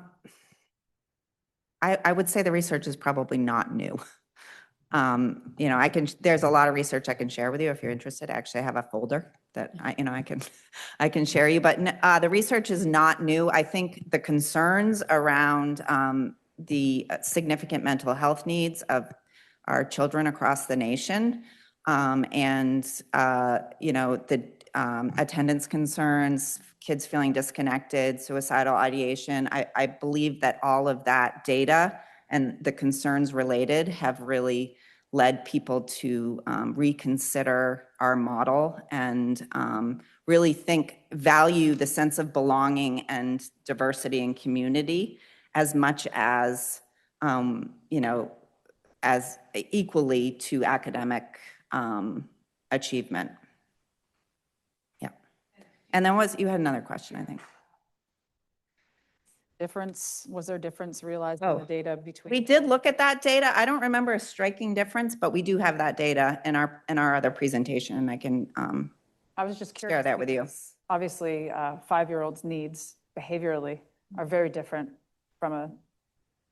would say the research is probably not new. There's a lot of research I can share with you if you're interested. I actually have a folder that I can share you, but the research is not new. I think the concerns around the significant mental health needs of our children across the nation, and the attendance concerns, kids feeling disconnected, suicidal ideation. I believe that all of that data and the concerns related have really led people to reconsider our model and really value the sense of belonging and diversity and community as much as, as equally to academic achievement. Yeah. And then you had another question, I think. Was there a difference realized in the data between? We did look at that data. I don't remember a striking difference, but we do have that data in our other presentation, and I can I was just curious, share that with you. Obviously, 5-year-olds' needs behaviorally are very different from a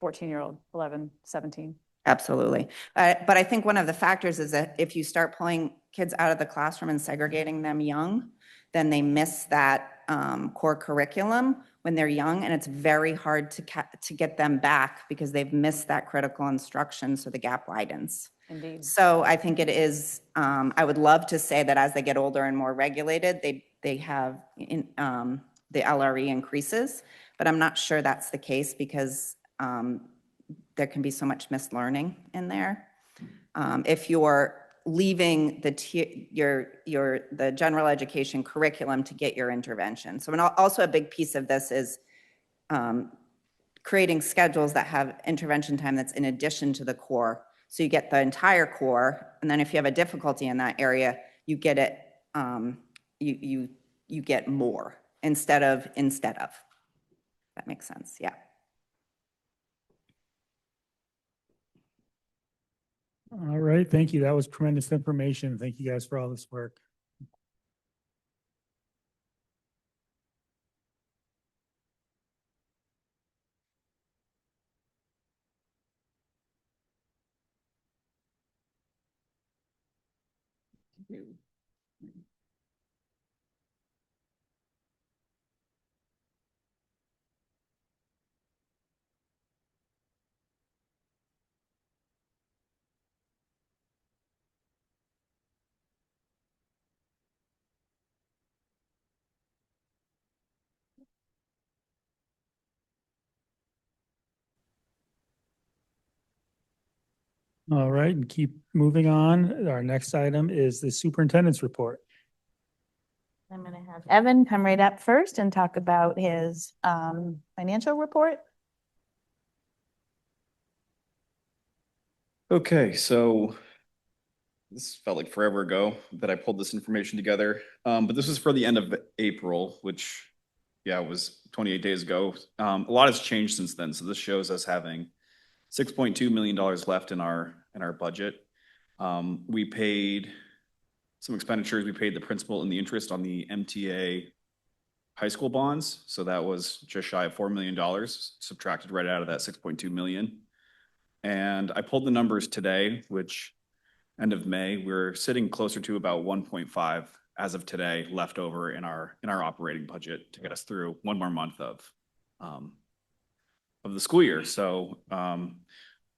14-year-old, 11, 17. Absolutely. But I think one of the factors is that if you start pulling kids out of the classroom and segregating them young, then they miss that core curriculum when they're young, and it's very hard to get them back because they've missed that critical instruction, so the gap widens. Indeed. So I think it is, I would love to say that as they get older and more regulated, they have, the LRE increases, but I'm not sure that's the case because there can be so much mislearning in there. If you're leaving the general education curriculum to get your intervention. So, and also a big piece of this is creating schedules that have intervention time that's in addition to the core. So you get the entire core, and then if you have a difficulty in that area, you get it, you get more instead of. That makes sense, yeah. All right, thank you. That was tremendous information. Thank you guys for all this work. All right, and keep moving on. Our next item is the superintendent's report. I'm going to have Evan come right up first and talk about his financial report. Okay, so this felt like forever ago that I pulled this information together. But this was for the end of April, which, yeah, was 28 days ago. A lot has changed since then. So this shows us having $6.2 million left in our budget. We paid some expenditures. We paid the principal and the interest on the MTA high school bonds. So that was just shy of $4 million, subtracted right out of that 6.2 million. And I pulled the numbers today, which end of May, we're sitting closer to about 1.5 as of today left over in our operating budget to get us through one more month of the school year. So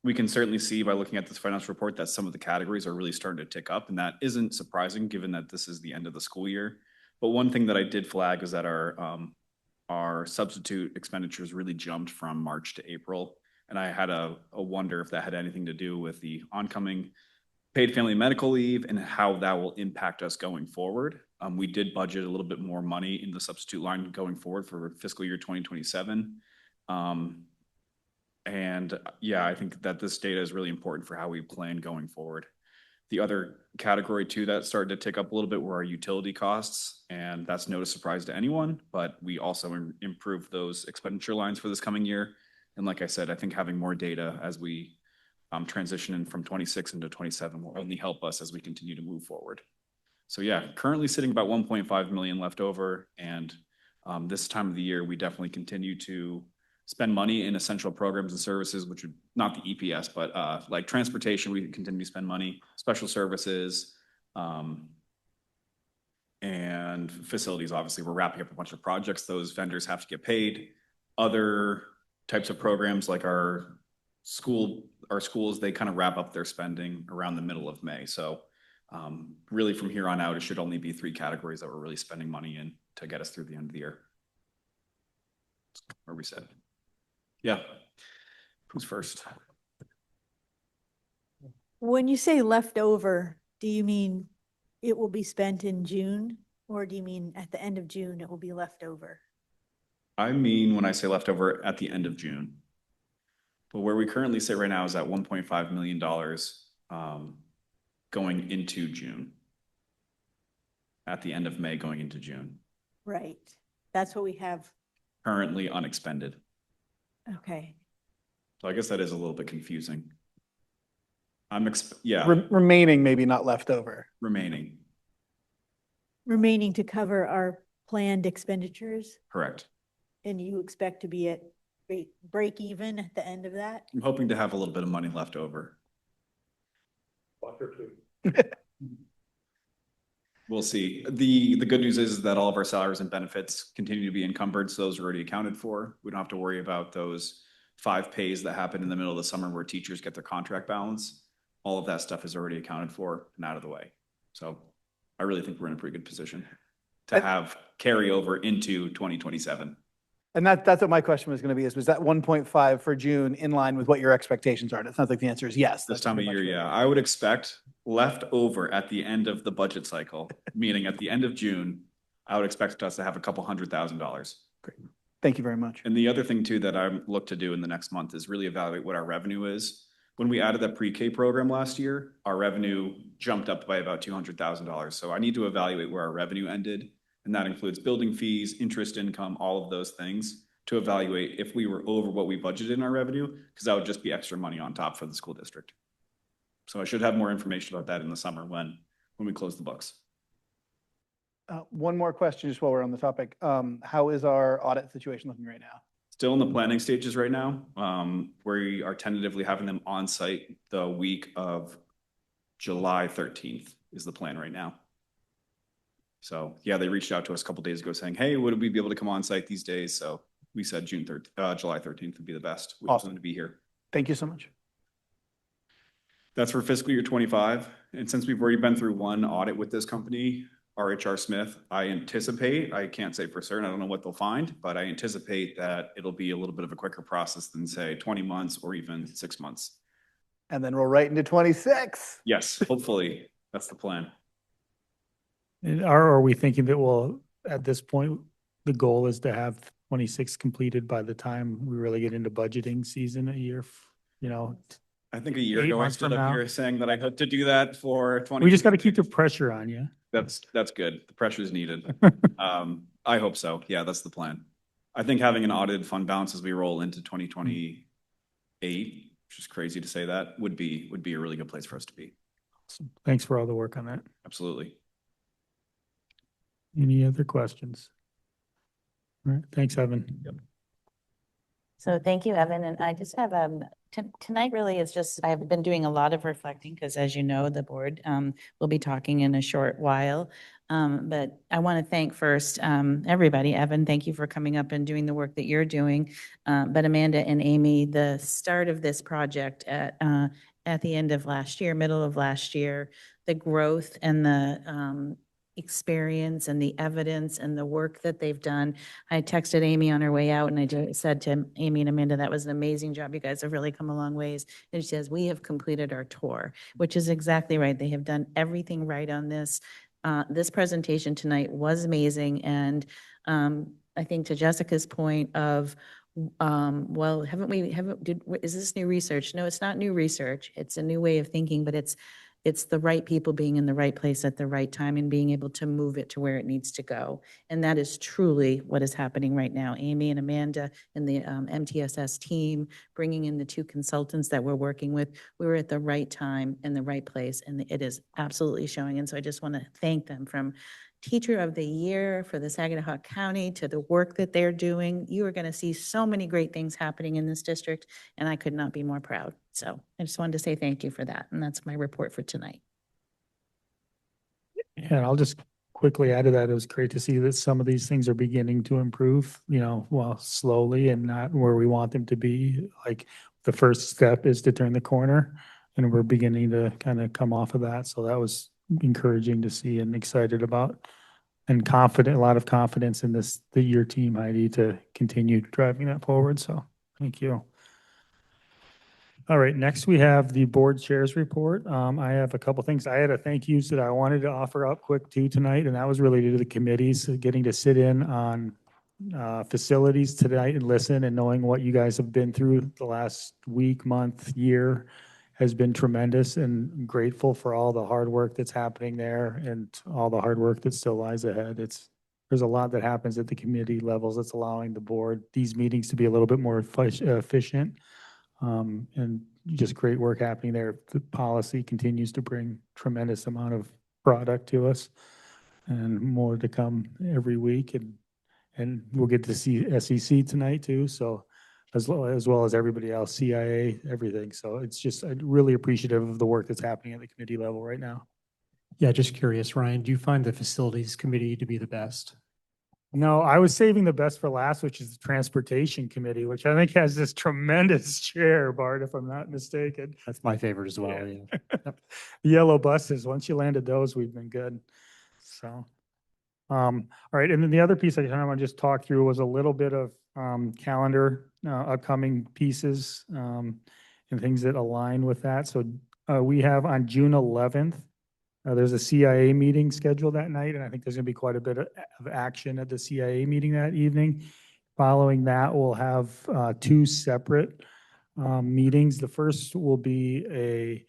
we can certainly see by looking at this financial report that some of the categories are really starting to tick up, and that isn't surprising given that this is the end of the school year. But one thing that I did flag is that our substitute expenditures really jumped from March to April. And I had a wonder if that had anything to do with the oncoming paid family medical leave and how that will impact us going forward. We did budget a little bit more money in the substitute line going forward for fiscal year 2027. And yeah, I think that this data is really important for how we plan going forward. The other category too that started to tick up a little bit were our utility costs, and that's no surprise to anyone, but we also improved those expenditure lines for this coming year. And like I said, I think having more data as we transition in from 26 into 27 will only help us as we continue to move forward. So yeah, currently sitting about 1.5 million left over. And this time of the year, we definitely continue to spend money in essential programs and services, which are not the EPS, but like transportation, we continue to spend money, special services, and facilities. Obviously, we're wrapping up a bunch of projects. Those vendors have to get paid. Other types of programs like our schools, they kind of wrap up their spending around the middle of May. So really from here on out, it should only be 3 categories that we're really spending money in to get us through the end of the year. Where we said, yeah, who's first? When you say leftover, do you mean it will be spent in June? Or do you mean at the end of June, it will be left over? I mean, when I say leftover, at the end of June. But where we currently sit right now is at $1.5 million going into June. At the end of May going into June. Right. That's what we have. Currently unexpended. Okay. So I guess that is a little bit confusing. Yeah. Remaining, maybe not leftover. Remaining. Remaining to cover our planned expenditures? Correct. And you expect to be at break even at the end of that? I'm hoping to have a little bit of money left over. We'll see. The good news is that all of our salaries and benefits continue to be encumbered, so those are already accounted for. We don't have to worry about those 5 pays that happen in the middle of the summer where teachers get their contract balance. all of that stuff is already accounted for and out of the way. So I really think we're in a pretty good position to have carryover into 2027. And that's what my question was going to be, was that 1.5 for June in line with what your expectations are? And it sounds like the answer is yes. This time of year, yeah. I would expect left over at the end of the budget cycle, meaning at the end of June, I would expect us to have a couple $100,000. Great. Thank you very much. And the other thing too that I look to do in the next month is really evaluate what our revenue is. When we added that pre-K program last year, our revenue jumped up by about $200,000. So I need to evaluate where our revenue ended. And that includes building fees, interest income, all of those things to evaluate if we were over what we budgeted in our revenue, because that would just be extra money on top for the school district. So I should have more information about that in the summer when we close the books. One more question just while we're on the topic. How is our audit situation looking right now? Still in the planning stages right now. We are tentatively having them on site the week of July 13th is the plan right now. So yeah, they reached out to us a couple days ago saying, hey, would we be able to come on site these days? So we said July 13th would be the best. We Awesome. want to be here. Thank you so much. That's for fiscal year 25. And since we've already been through one audit with this company, RHR Smith, I anticipate, I can't say for certain, I don't know what they'll find, but I anticipate that it'll be a little bit of a quicker process than say 20 months or even 6 months. And then we'll right into 26. Yes, hopefully that's the plan. And are we thinking that at this point, the goal is to have 26 completed by the time we really get into budgeting season a year, I think a year 8 ago, I months stood from up now? here saying that I hope to do that for 20. We just got to keep the pressure on you. That's good. The pressure is needed. I hope so. Yeah, that's the plan. I think having an audited fund balance as we roll into 2028, which is crazy to say that, would be a really good place for us to be. Awesome. Thanks for all the work on that. Absolutely. Any other questions? All right. Thanks, Evan. Yep. So thank you, Evan. And I just have, tonight really is just, I've been doing a lot of reflecting because as you know, the board will be talking in a short while. But I want to thank first everybody. Evan, thank you for coming up and doing the work that you're doing. But Amanda and Amy, the start of this project at the end of last year, middle of last year, the growth and the experience and the evidence and the work that they've done. I texted Amy on her way out and I said to Amy and Amanda, that was an amazing job. You guys have really come a long ways. And she says, we have completed our tour, which is exactly right. They have done everything right on this. This presentation tonight was amazing. And I think to Jessica's point of, well, is this new research? No, it's not new research. It's a new way of thinking, but it's the right people being in the right place at the right time and being able to move it to where it needs to go. And that is truly what is happening right now. Amy and Amanda and the MTSS team, bringing in the 2 consultants that we're working with, we were at the right time in the right place, and it is absolutely showing. And so I just want to thank them, from Teacher of the Year for the Saginaw County to the work that they're doing. You are going to see so many great things happening in this district, and I could not be more proud. So I just wanted to say thank you for that. And that's my report for tonight. Yeah, and I'll just quickly add to that. It was great to see that some of these things are beginning to improve, well, slowly and not where we want them to be. Like the first step is to turn the corner, and we're beginning to kind of come off of that. So that was encouraging to see and excited about, and confident, a lot of confidence in your team, Heidi, to continue driving that forward. So thank you. All right, next we have the board chairs report. I have a couple things. I had a thank yous that I wanted to offer up quick too tonight, and that was related to the committees, getting to sit in on facilities tonight and listen, and knowing what you guys have been through the last week, month, year has been tremendous, and grateful for all the hard work that's happening there and all the hard work that still lies ahead. There's a lot that happens at the committee levels that's allowing the board, these meetings, to be a little bit more efficient. And just great work happening there. The policy continues to bring tremendous amount of product to us, and more to come every week. And we'll get to see SEC tonight too. So as well as everybody else, CIA, everything. So it's just really appreciative of the work that's happening at the committee level right now. Yeah, just curious, Ryan, do you find the facilities committee to be the best? No, I was saving the best for last, which is the Transportation Committee, which I think has this tremendous chair, Bart, if I'm not mistaken. That's my favorite as well, yeah. Yellow buses, once you landed those, we've been good. So, all right, and then the other piece I kind of want to just talk through was a little bit of calendar, upcoming pieces, and things that align with that. So we have on June 11th, there's a CIA meeting scheduled that night, and I think there's going to be quite a bit of action at the CIA meeting that evening. Following that, we'll have two separate meetings. The first will be a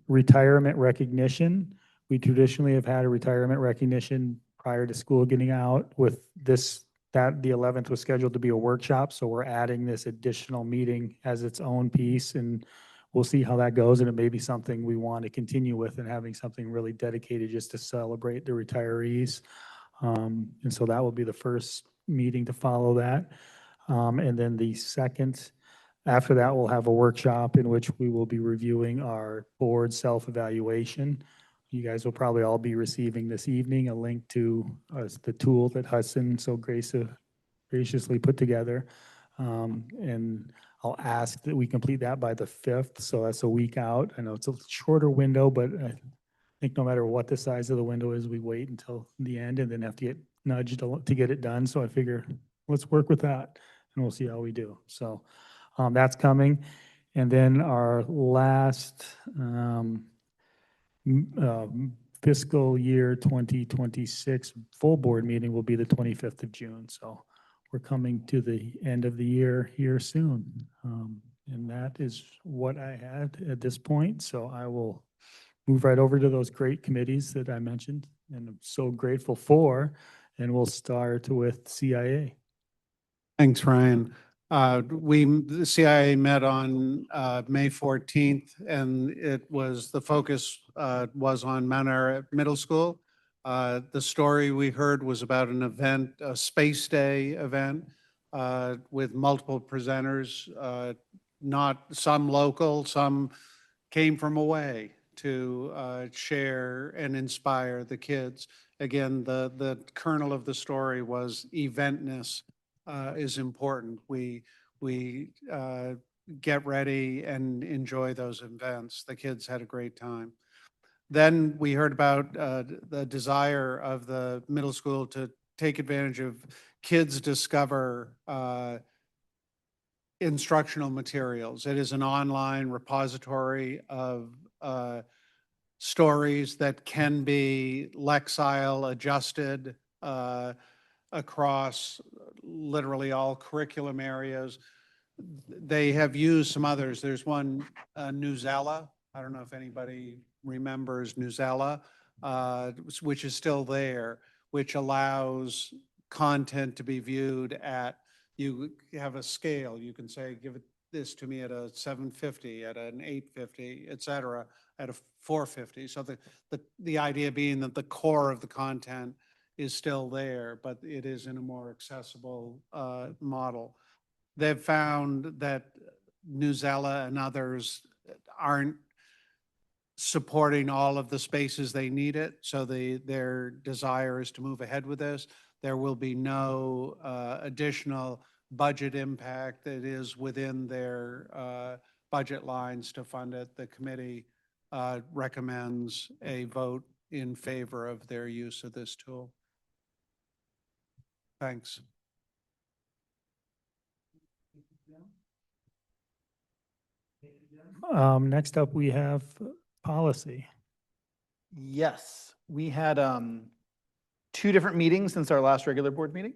retirement recognition. We traditionally have had a retirement recognition prior to school getting out. With this, that the 11th was scheduled to be a workshop, so we're adding this additional meeting as its own piece, and we'll see how that goes, and it may be something we want to continue with and having something really dedicated just to celebrate the retirees. And so that will be the first meeting to follow that. And then the second, after that, we'll have a workshop in which we will be reviewing our board self-evaluation. You guys will probably all be receiving this evening a link to the tool that Hudson so graciously put together. And I'll ask that we complete that by the 5th, so that's a week out. I know it's a shorter window, but I think no matter what the size of the window is, we wait until the end and then have to get nudged to get it done. So I figure, let's work with that, and we'll see how we do. So that's coming. And then our last fiscal year 2026 full board meeting will be the 25th of June. So we're coming to the end of the year here soon. And that is what I had at this point. So I will move right over to those great committees that I mentioned and I'm so grateful for. And we'll start with CIA. Thanks, Ryan. The CIA met on May 14th, and the focus was on Mount Ararat Middle School. The story we heard was about an event, a Space Day event, with multiple presenters, not some local, some came from away to share and inspire the kids. Again, the kernel of the story was eventness is important. We get ready and enjoy those events. The kids had a great time. Then we heard about the desire of the middle school to take advantage of Kids Discover instructional materials. It is an online repository of stories that can be Lexile adjusted across literally all curriculum areas. They have used some others. There's one, Newsella. I don't know if anybody remembers Newsella, which is still there, which allows content to be viewed at, you have a scale. You can say, give this to me at a 750, at an 850, et cetera, at a 450. So the idea being that the core of the content is still there, but it is in a more accessible model. They've found that Newsella and others aren't supporting all of the spaces they need it, so their desire is to move ahead with this. There will be no additional budget impact. It is within their budget lines to fund it. The committee recommends a vote in favor of their use of this tool. Thanks. Next up, we have policy. Yes, we had 2 different meetings since our last regular board meeting.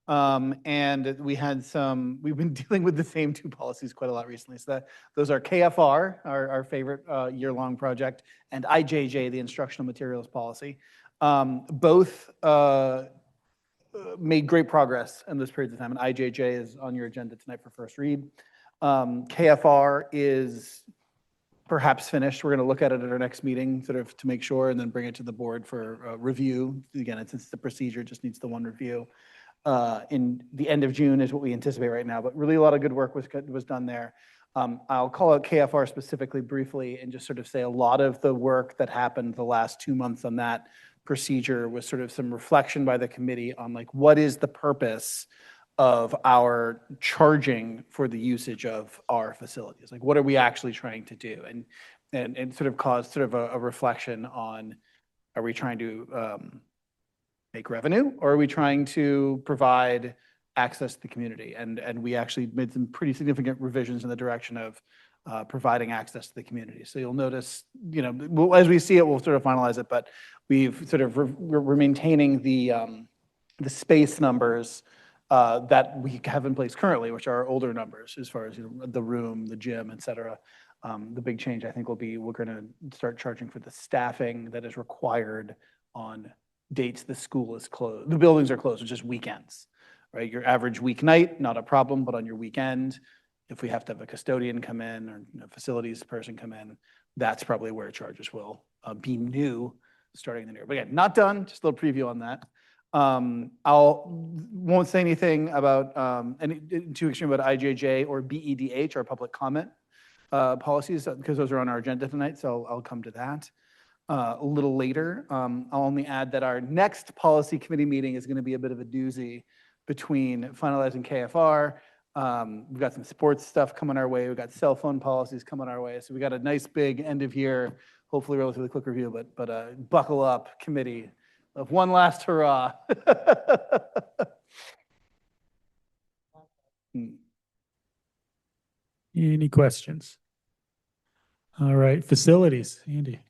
And we've been dealing with the same 2 policies quite a lot recently. So those are KFR, our favorite year-long project, and IJJ, the instructional materials policy. Both made great progress in this period of time, and IJJ is on your agenda tonight for first read. KFR is perhaps finished. We're going to look at it at our next meeting, sort of to make sure, and then bring it to the board for review. Again, it's the procedure, just needs the one review. In the end of June is what we anticipate right now, but really a lot of good work was done there. I'll call out KFR specifically briefly and just sort of say a lot of the work that happened the last 2 months on that procedure was sort of some reflection by the committee on like, what is the purpose of our charging for the usage of our facilities? Like, what are we actually trying to do? And sort of caused sort of a reflection on, are we trying to make revenue, or are we trying to provide access to the community? And we actually made some pretty significant revisions in the direction of providing access to the community. So you'll notice, you know, as we see it, we'll sort of finalize it, but we've sort of, we're maintaining the space numbers that we have in place currently, which are older numbers as far as, you know, the room, the gym, et cetera. The big change, I think, will be we're going to start charging for the staffing that is required on dates the school is closed. The buildings are closed, it's just weekends, right? Your average weeknight, not a problem, but on your weekend, if we have to have a custodian come in or, you know, facilities person come in, that's probably where charges will be new starting the new year. But again, not done, just a little preview on that. Won't say anything about any too extreme about IJJ or BEDH, our public comment policies, because those are on our agenda tonight, so I'll come to that a little later. I'll only add that our next policy committee meeting is going to be a bit of a doozy between finalizing KFR. We've got some sports stuff coming our way. We've got cell phone policies coming our way. So we got a nice big end of year, hopefully relatively quick review, but buckle up, committee, of one last hurrah. Any questions? All right, facilities, Andy.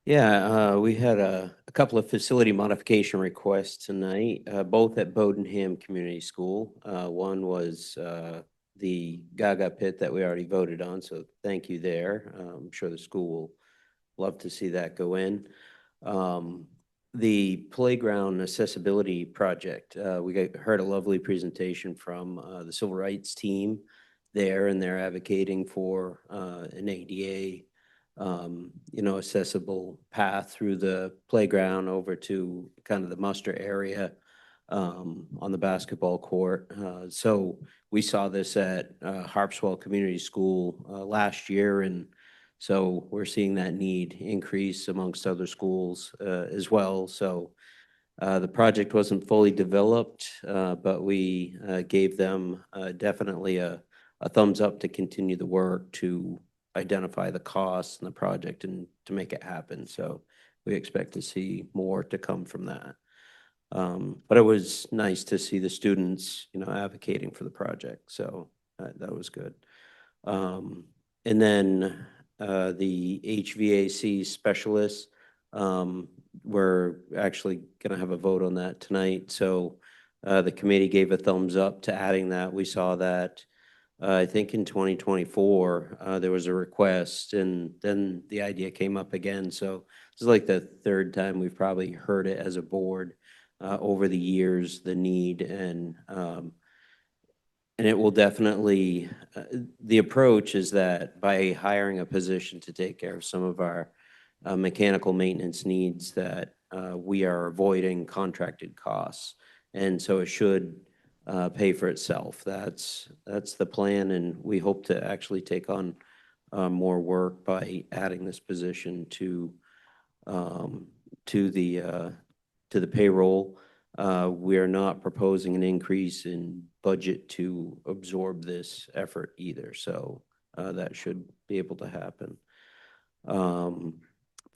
Yeah, we had a couple of facility modification requests tonight, both at Bodenham Community School. One was the Gaga pit that we already voted on, so thank you there. I'm sure the school will love to see that go in. The playground accessibility project, we heard a lovely presentation from the civil rights team there, and they're advocating for an ADA you know, accessible path through the playground over to kind of the muster area on the basketball court. So we saw this at Harpswell Community School last year, and so we're seeing that need increase amongst other schools as well. So the project wasn't fully developed, but we gave them definitely a thumbs up to continue the work to identify the costs and the project and to make it happen. So we expect to see more to come from that. But it was nice to see the students, you know, advocating for the project. So that was good. And then the HVAC specialists, we're actually going to have a vote on that tonight. So the committee gave a thumbs up to adding that. We saw that I think in 2024, there was a request, and then the idea came up again. So this is like the third time we've probably heard it as a board over the years, the need, and it will definitely, the approach is that by hiring a position to take care of some of our mechanical maintenance needs, that we are avoiding contracted costs. And so it should pay for itself. That's the plan, and we hope to actually take on more work by adding this position to the payroll. We are not proposing an increase in budget to absorb this effort either, so that should be able to happen.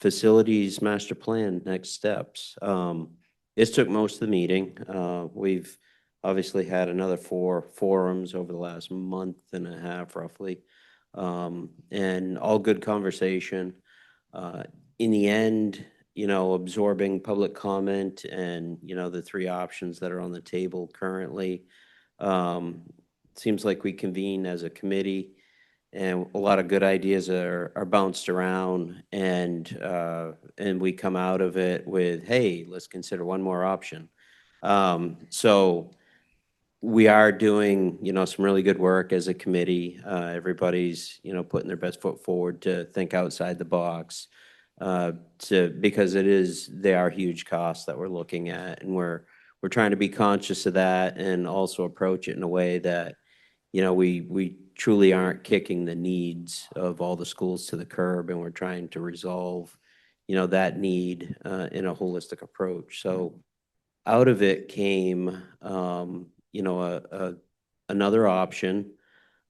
Facilities master plan, next steps. This took most of the meeting. We've obviously had another 4 forums over the last month and a half, roughly, and all good conversation. In the end, you know, absorbing public comment and, you know, the 3 options that are on the table currently, seems like we convene as a committee, and a lot of good ideas are bounced around, and we come out of it with, hey, let's consider one more option. So we are doing, you know, some really good work as a committee. Everybody's, you know, putting their best foot forward to think outside the box, because they are huge costs that we're looking at, and we're trying to be conscious of that and also approach it in a way that, you know, we truly aren't kicking the needs of all the schools to the curb, and we're trying to resolve, that need in a holistic approach. So out of it came, another option,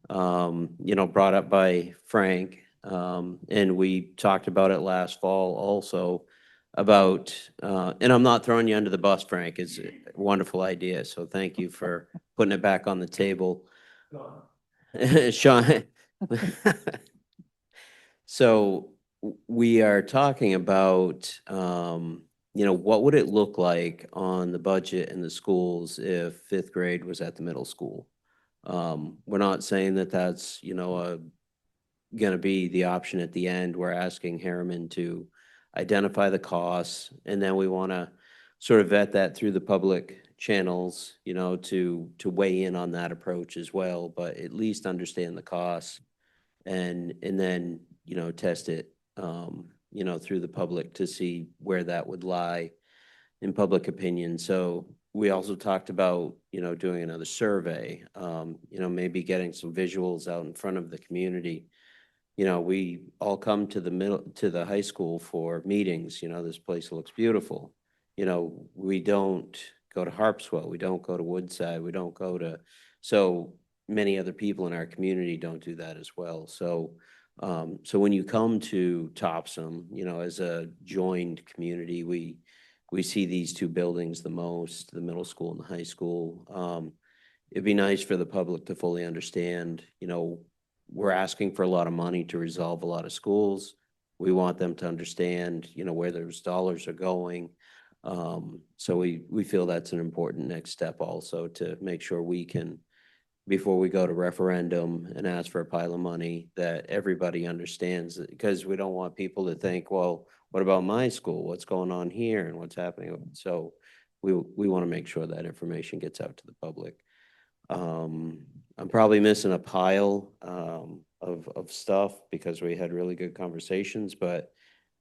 brought up by Frank, and we talked about it last fall also about, and I'm not throwing you under the bus, Frank, it's a wonderful idea, so thank you for putting it back on the table. Sean. So we are talking about, what would it look like on the budget in the schools if fifth grade was at the middle school? We're not saying that that's, going to be the option at the end. We're asking Harriman to identify the costs, and then we want to sort of vet that through the public channels, to weigh in on that approach as well, but at least understand the costs and then, test it, through the public to see where that would lie in public opinion. So we also talked about, doing another survey, maybe getting some visuals out in front of the community. We all come to the high school for meetings. This place looks beautiful. We don't go to Harpswell, we don't go to Woodside, we don't go to, so many other people in our community don't do that as well. So, so when you come to Topsom, as a joined community, we see these two buildings the most, the middle school and the high school. It'd be nice for the public to fully understand, we're asking for a lot of money to resolve a lot of schools. We want them to understand, where those dollars are going. So we feel that's an important next step also, to make sure we can, before we go to referendum and ask for a pile of money, that everybody understands it, because we don't want people to think, well, what about my school? What's going on here and what's happening? So we want to make sure that information gets out to the public. I'm probably missing a pile of stuff because we had really good conversations, but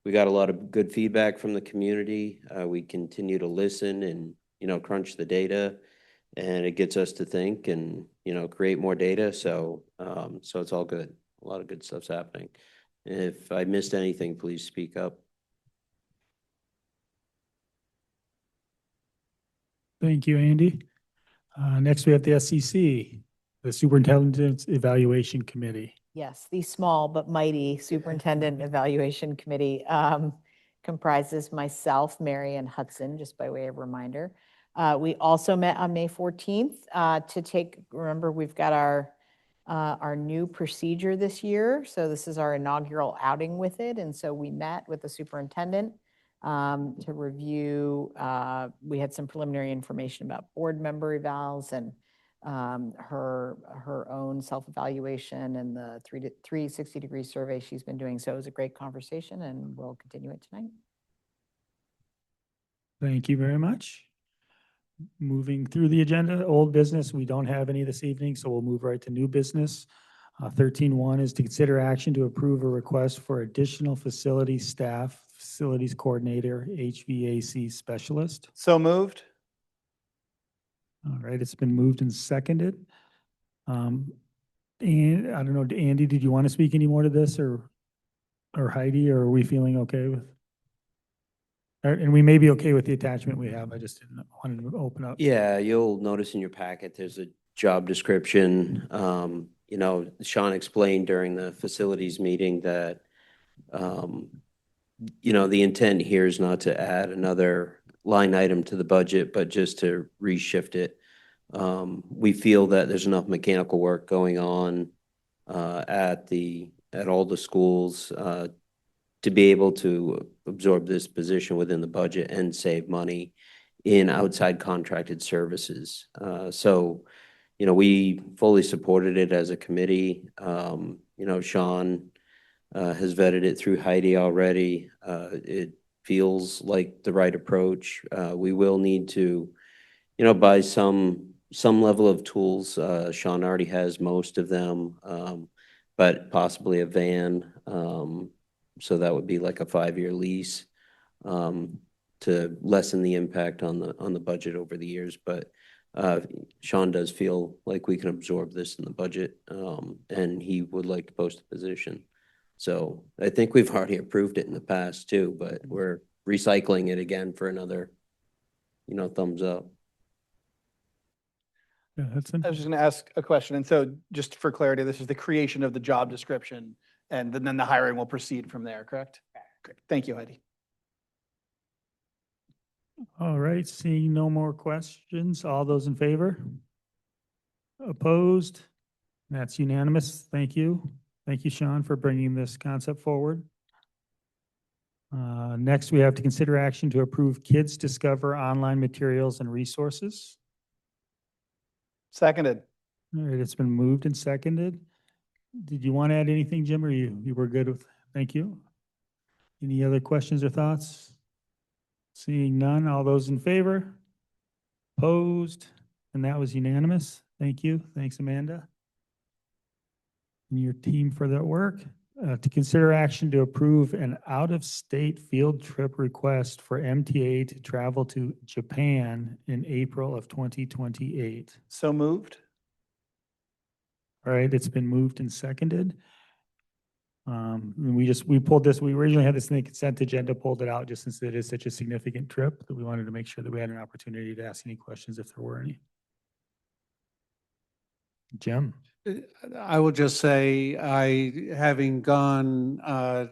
we got a lot of good feedback from the community. We continue to listen and, crunch the data, and it gets us to think and, create more data. So, so it's all good. A lot of good stuff's happening. If I missed anything, please speak up. Thank you, Andy. Next, we have the SEC, the Superintendent's Evaluation Committee. Yes, the small but mighty Superintendent Evaluation Committee comprises myself, Mary, and Hudson, just by way of reminder. We also met on May 14th to remember, we've got our new procedure this year. So this is our inaugural outing with it. And so we met with the superintendent to review. We had some preliminary information about board member evals and her own self-evaluation and the 360-degree survey she's been doing. So it was a great conversation, and we'll continue it tonight. Thank you very much. Moving through the agenda, old business, we don't have any this evening, so we'll move right to new business. 13.1 is to consider action to approve a request for additional facility staff, facilities coordinator, HVAC specialist. So moved. All right, it's been moved and seconded. And I don't know, Andy, did you want to speak any more to this, or Heidi, or are we feeling okay with? And we may be okay with the attachment we have. I just didn't want to open up. Yeah, you'll notice in your packet, there's a job description. Sean explained during the facilities meeting that, the intent here is not to add another line item to the budget, but just to reshift it. We feel that there's enough mechanical work going on at all the schools to be able to absorb this position within the budget and save money in outside contracted services. So, we fully supported it as a committee. Sean has vetted it through Heidi already. It feels like the right approach. We will need to, buy some level of tools. Sean already has most of them, but possibly a van. So that would be like a 5-year lease to lessen the impact on the budget over the years. But Sean does feel like we can absorb this in the budget, and he would like to post a position. So I think we've already approved it in the past too, but we're recycling it again for another, thumbs up. Yeah, Hudson? I was just going to ask a question. And so just for clarity, this is the creation of the job description and then the hiring will proceed from there, correct? Great. Thank you, Heidi. All right, seeing no more questions, all those in favor? Opposed? That's unanimous. Thank you. Thank you, Sean, for bringing this concept forward. Next, we have to consider action to approve Kids Discover online materials and resources. Seconded. All right, it's been moved and seconded. Did you want to add anything, Jim, or you were good with, thank you. Any other questions or thoughts? Seeing none, all those in favor? Opposed? And that was unanimous. Thank you. Thanks, Amanda. And your team for that work. To consider action to approve an out-of-state field trip request for MTA to travel to Japan in April of 2028. So moved. All right, it's been moved and seconded. And we pulled this, we originally had this in the consent agenda, pulled it out just since it is such a significant trip that we wanted to make sure that we had an opportunity to ask any questions if there were any. Jim? I will just say, having gone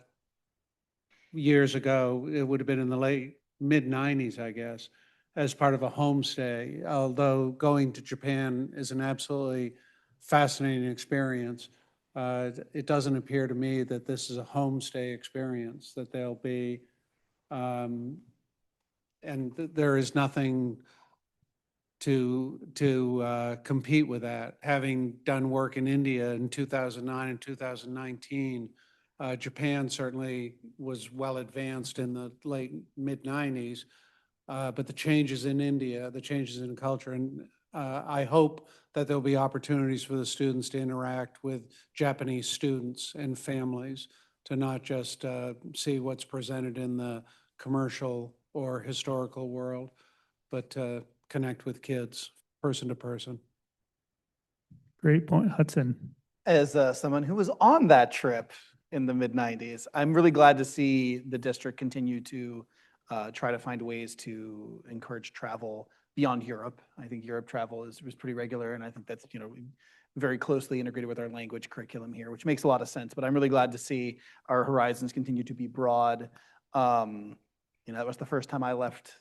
years ago, it would have been in the mid-90s, I guess, as part of a homestay. Although going to Japan is an absolutely fascinating experience, it doesn't appear to me that this is a homestay experience, that there'll be, and there is nothing to compete with that. Having done work in India in 2009 and 2019, Japan certainly was well advanced in the late mid-90s, but the changes in India, the changes in culture, and I hope that there'll be opportunities for the students to interact with Japanese students and families, to not just see what's presented in the commercial or historical world, but to connect with kids, person to person. Great point, Hudson. As someone who was on that trip in the mid-90s, I'm really glad to see the district continue to try to find ways to encourage travel beyond Europe. I think Europe travel was pretty regular, and I think that's, very closely integrated with our language curriculum here, which makes a lot of sense. But I'm really glad to see our horizons continue to be broad. That was the first time I left,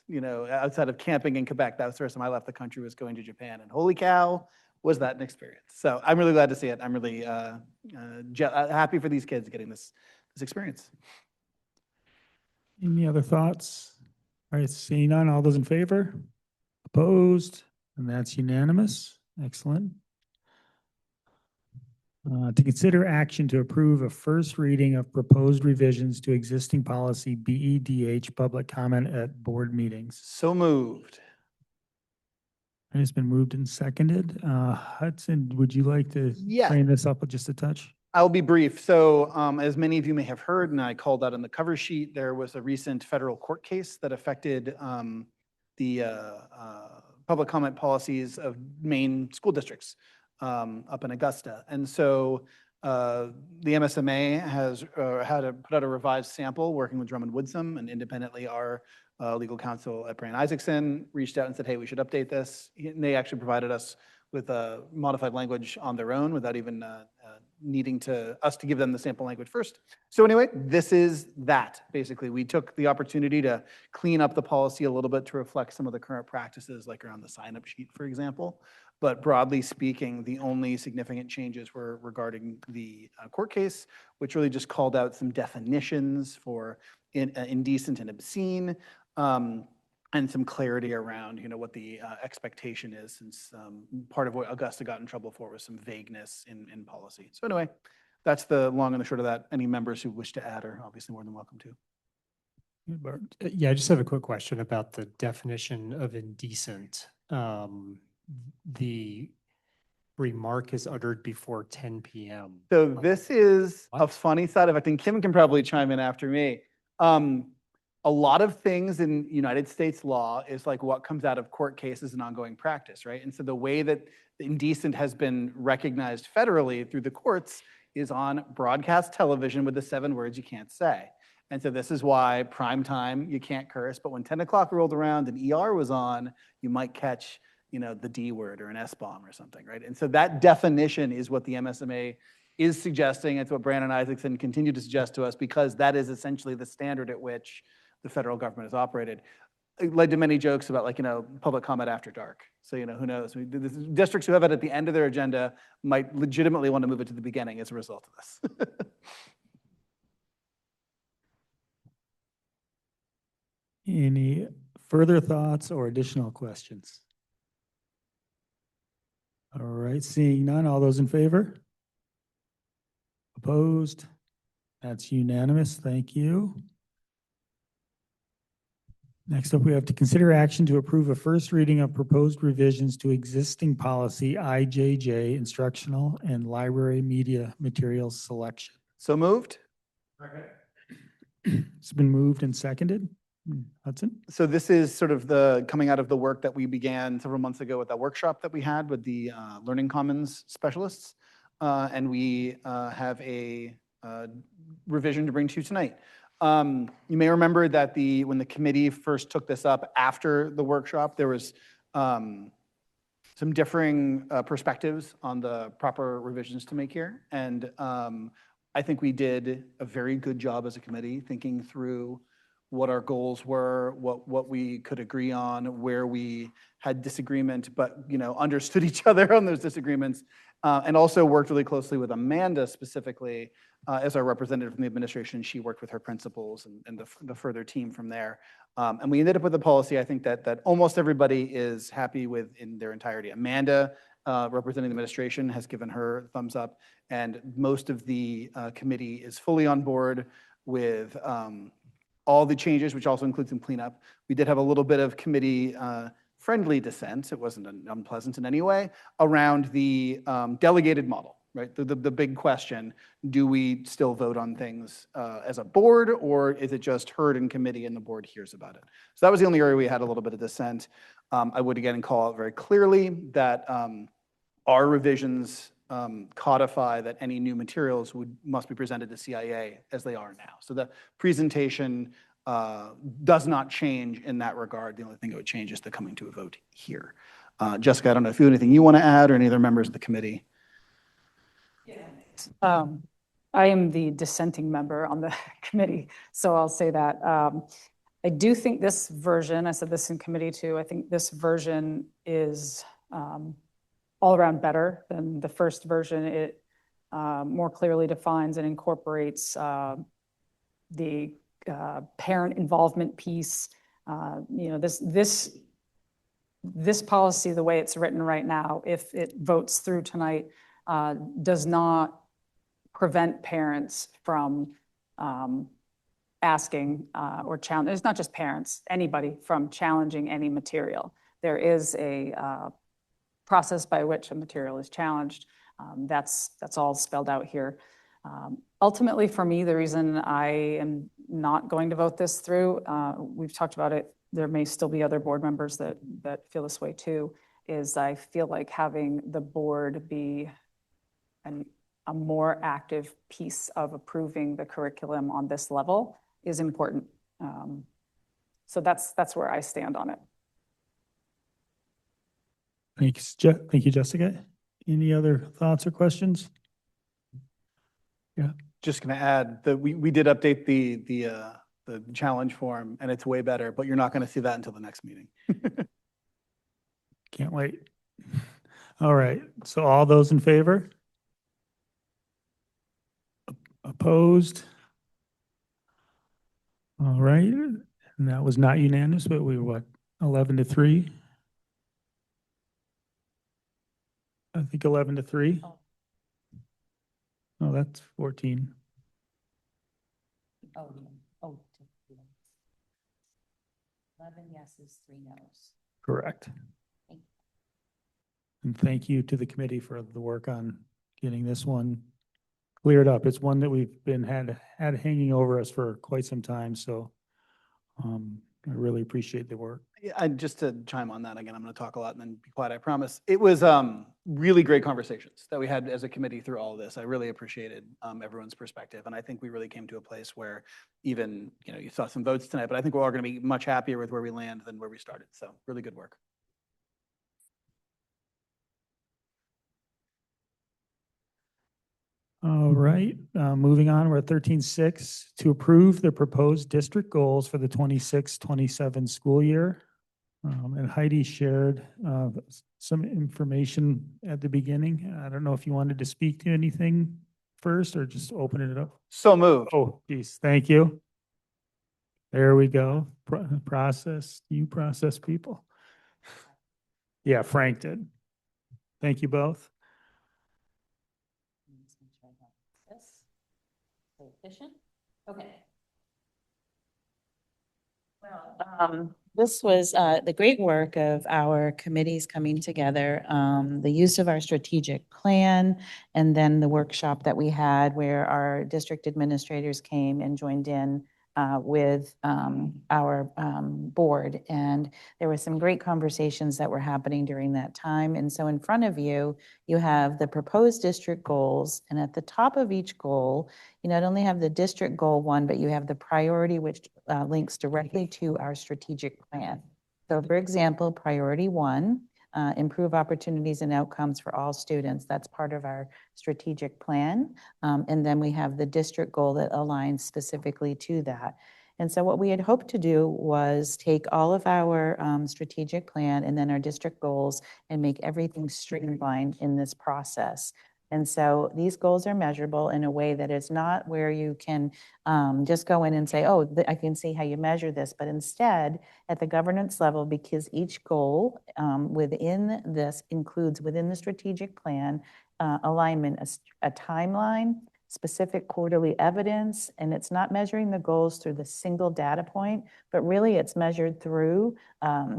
outside of camping in Quebec, that was the first time I left the country, was going to Japan. And holy cow, was that an experience. So I'm really glad to see it. I'm really happy for these kids getting this experience. Any other thoughts? All right, seeing none, all those in favor? Opposed? And that's unanimous. Excellent. To consider action to approve a first reading of proposed revisions to existing policy BEDH public comment at board meetings. So moved. And it's been moved and seconded. Hudson, would you like to frame this up with just a touch? I'll be brief. So as many of you may have heard, and I called out on the cover sheet, there was a recent federal court case that affected the public comment policies of Maine school districts up in Augusta. And so the MSMA has had to put out a revised sample working with Drummond Woodsum, and independently our legal counsel at Brand Isaacson reached out and said, hey, we should update this. And they actually provided us with modified language on their own without even needing us to give them the sample language first. So anyway, this is that. Basically, we took the opportunity to clean up the policy a little bit to reflect some of the current practices, like around the sign-up sheet, for example. But broadly speaking, the only significant changes were regarding the court case, which really just called out some definitions for indecent and obscene, and some clarity around, what the expectation is, since part of what Augusta got in trouble for was some vagueness in policy. So anyway, that's the long and the short of that. Any members who wish to add are obviously more than welcome to. Yeah, I just have a quick question about the definition of indecent. The remark is uttered before 10 p.m. So this is a funny side of it, and Kim can probably chime in after me. a lot of things in United States law is like what comes out of court cases and ongoing practice, right? And so the way that indecent has been recognized federally through the courts is on broadcast television with the 7 words you can't say. And so this is why prime time, you can't curse, but when 10 o'clock rolled around and ER was on, you might catch, the D word or an S-bomb or something, right? And so that definition is what the MSMA is suggesting. It's what Brandon Isaacson continued to suggest to us, because that is essentially the standard at which the federal government has operated. It led to many jokes about public comment after dark. So, who knows? The districts who have it at the end of their agenda might legitimately want to move it to the beginning as a result of this. Any further thoughts or additional questions? All right, seeing none, all those in favor? Opposed? That's unanimous, thank you. Next up, we have to consider action to approve a first reading of proposed revisions to existing policy IJJ, instructional and library media materials selection. So moved. It's been moved and seconded. Hudson? So this is sort of the coming out of the work that we began several months ago with that workshop that we had with the Learning Commons specialists. And we have a revision to bring to you tonight. You may remember that when the committee first took this up after the workshop, there was some differing perspectives on the proper revisions to make here. And I think we did a very good job as a committee thinking through what our goals were, what we could agree on, where we had disagreement, but understood each other on those disagreements, and also worked really closely with Amanda specifically as our representative from the administration. She worked with her principals and the further team from there. And we ended up with a policy, I think, that almost everybody is happy with in their entirety. Amanda, representing the administration, has given her thumbs up, and most of the committee is fully on board with all the changes, which also includes some cleanup. We did have a little bit of committee friendly dissent. It wasn't unpleasant in any way around the delegated model, right? The big question, do we still vote on things as a board, or is it just heard in committee and the board hears about it? So that was the only area we had a little bit of dissent. I would again call out very clearly that our revisions codify that any new materials must be presented to CIA as they are now. So the presentation does not change in that regard. The only thing it would change is the coming to a vote here. Jessica, I don't know if you have anything you want to add, or any other members of the committee. I am the dissenting member on the committee, so I'll say that. I do think this version, I said this in committee too, I think this version is all around better than the first version. It more clearly defines and incorporates the parent involvement piece. This policy, the way it's written right now, if it votes through tonight, does not prevent parents from asking or challenge. It's not just parents, anybody from challenging any material. There is a process by which a material is challenged. That's all spelled out here. Ultimately, for me, the reason I am not going to vote this through, we've talked about it, there may still be other board members that feel this way too, is I feel like having the board be a more active piece of approving the curriculum on this level is important. So that's where I stand on it. Thanks, thank you, Jessica. Any other thoughts or questions? Yeah. Just going to add that we did update the challenge form, and it's way better, but you're not going to see that until the next meeting. Can't wait. All right, so all those in favor? Opposed? All right, and that was not unanimous, but we were what, 11-3? I think 11-3. Oh, that's 14. Oh, 11 yeses, 3 noes. Correct. And thank you to the committee for the work on getting this one cleared up. It's one that we've had hanging over us for quite some time, so I really appreciate the work. Yeah, and just to chime on that again, I'm going to talk a lot and then be quiet, I promise. It was really great conversations that we had as a committee through all of this. I really appreciated everyone's perspective. And I think we really came to a place where even, you saw some votes tonight, but I think we're all going to be much happier with where we land than where we started. So really good work. All right, moving on, we're at 13.6, to approve the proposed district goals for the 26-27 school year. And Heidi shared some information at the beginning. I don't know if you wanted to speak to anything first or just open it up. So moved. Oh, geez, thank you. There we go. Process, you process people. Yeah, Frank did. Thank you both. Efficient? Okay. This was the great work of our committees coming together, the use of our strategic plan, and then the workshop that we had where our district administrators came and joined in with our board. And there were some great conversations that were happening during that time. And so in front of you, you have the proposed district goals. And at the top of each goal, you not only have the district goal one, but you have the priority, which links directly to our strategic plan. So for example, priority one, improve opportunities and outcomes for all students. That's part of our strategic plan. And then we have the district goal that aligns specifically to that. And so what we had hoped to do was take all of our strategic plan and then our district goals and make everything streamlined in this process. And so these goals are measurable in a way that is not where you can just go in and say, oh, I can see how you measure this, but instead at the governance level, because each goal within this includes within the strategic plan alignment, a timeline, specific quarterly evidence, and it's not measuring the goals through the single data point, but really it's measured through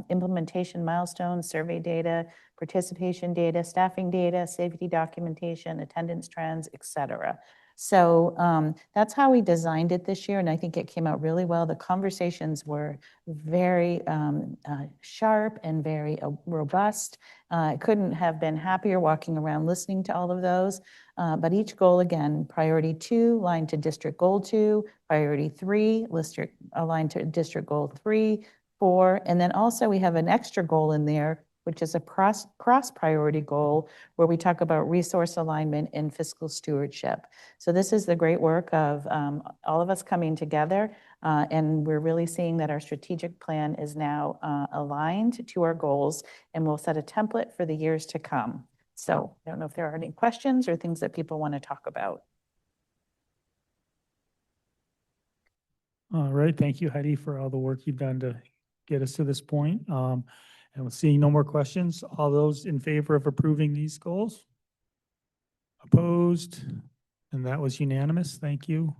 implementation milestones, survey data, participation data, staffing data, safety documentation, attendance trends, et cetera. So that's how we designed it this year, and I think it came out really well. The conversations were very sharp and very robust. I couldn't have been happier walking around listening to all of those. But each goal, again, priority 2 aligned to district goal 2, priority 3 aligned to district goal 3, 4, and then also we have an extra goal in there, which is a cross-priority goal where we talk about resource alignment and fiscal stewardship. So this is the great work of all of us coming together, and we're really seeing that our strategic plan is now aligned to our goals, and we'll set a template for the years to come. So I don't know if there are any questions or things that people want to talk about. All right, thank you, Heidi, for all the work you've done to get us to this point. And we'll see no more questions. All those in favor of approving these goals? Opposed? And that was unanimous. Thank you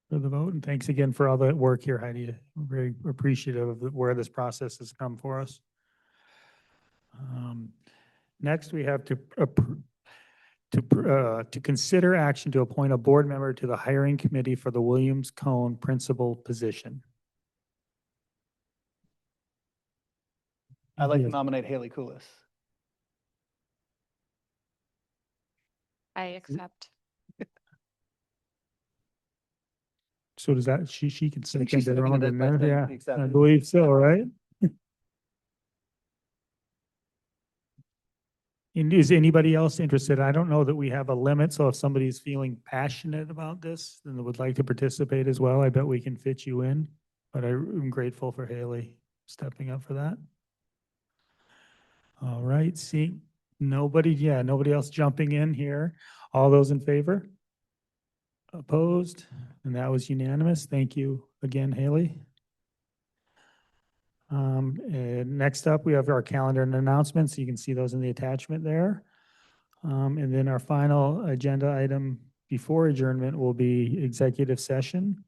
for the vote. And thanks again for all the work here, Heidi. We're very appreciative of where this process has come for us. Next, we have to consider action to appoint a board member to the hiring committee for the Williams Cone principal position. I'd like to nominate Haley Kulis. I accept. So does that, she can I think second she's it seconded on it, but I there? think Yeah, we accept I it. believe so, right? And is anybody else interested? I don't know that we have a limit, so if somebody's feeling passionate about this and would like to participate as well, I bet we can fit you in. But I'm grateful for Haley stepping up for that. All right, see, nobody else jumping in here. All those in favor? Opposed? And that was unanimous. Thank you again, Haley. And next up, we have our calendar and announcements. You can see those in the attachment there. And then our final agenda item before adjournment will be executive session.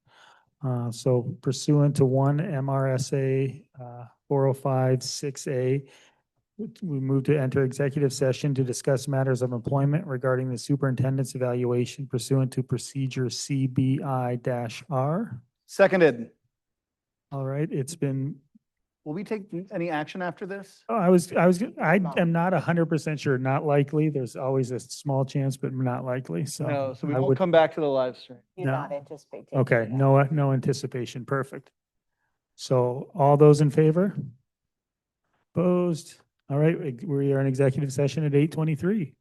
So pursuant to 1 MRSA 405-6A, we move to enter executive session to discuss matters of employment regarding the superintendent's evaluation pursuant to procedure CBI-R. Seconded. All right, it's been, Will we take any action after this? oh, I am not 100% sure, not likely. There's always a small chance, but not likely, so. No, so we I won't would- come back to the live stream. Do No. not anticipate taking Okay, it no anticipation, perfect. So all those in favor? Opposed? All right, we are in executive session at 8:23.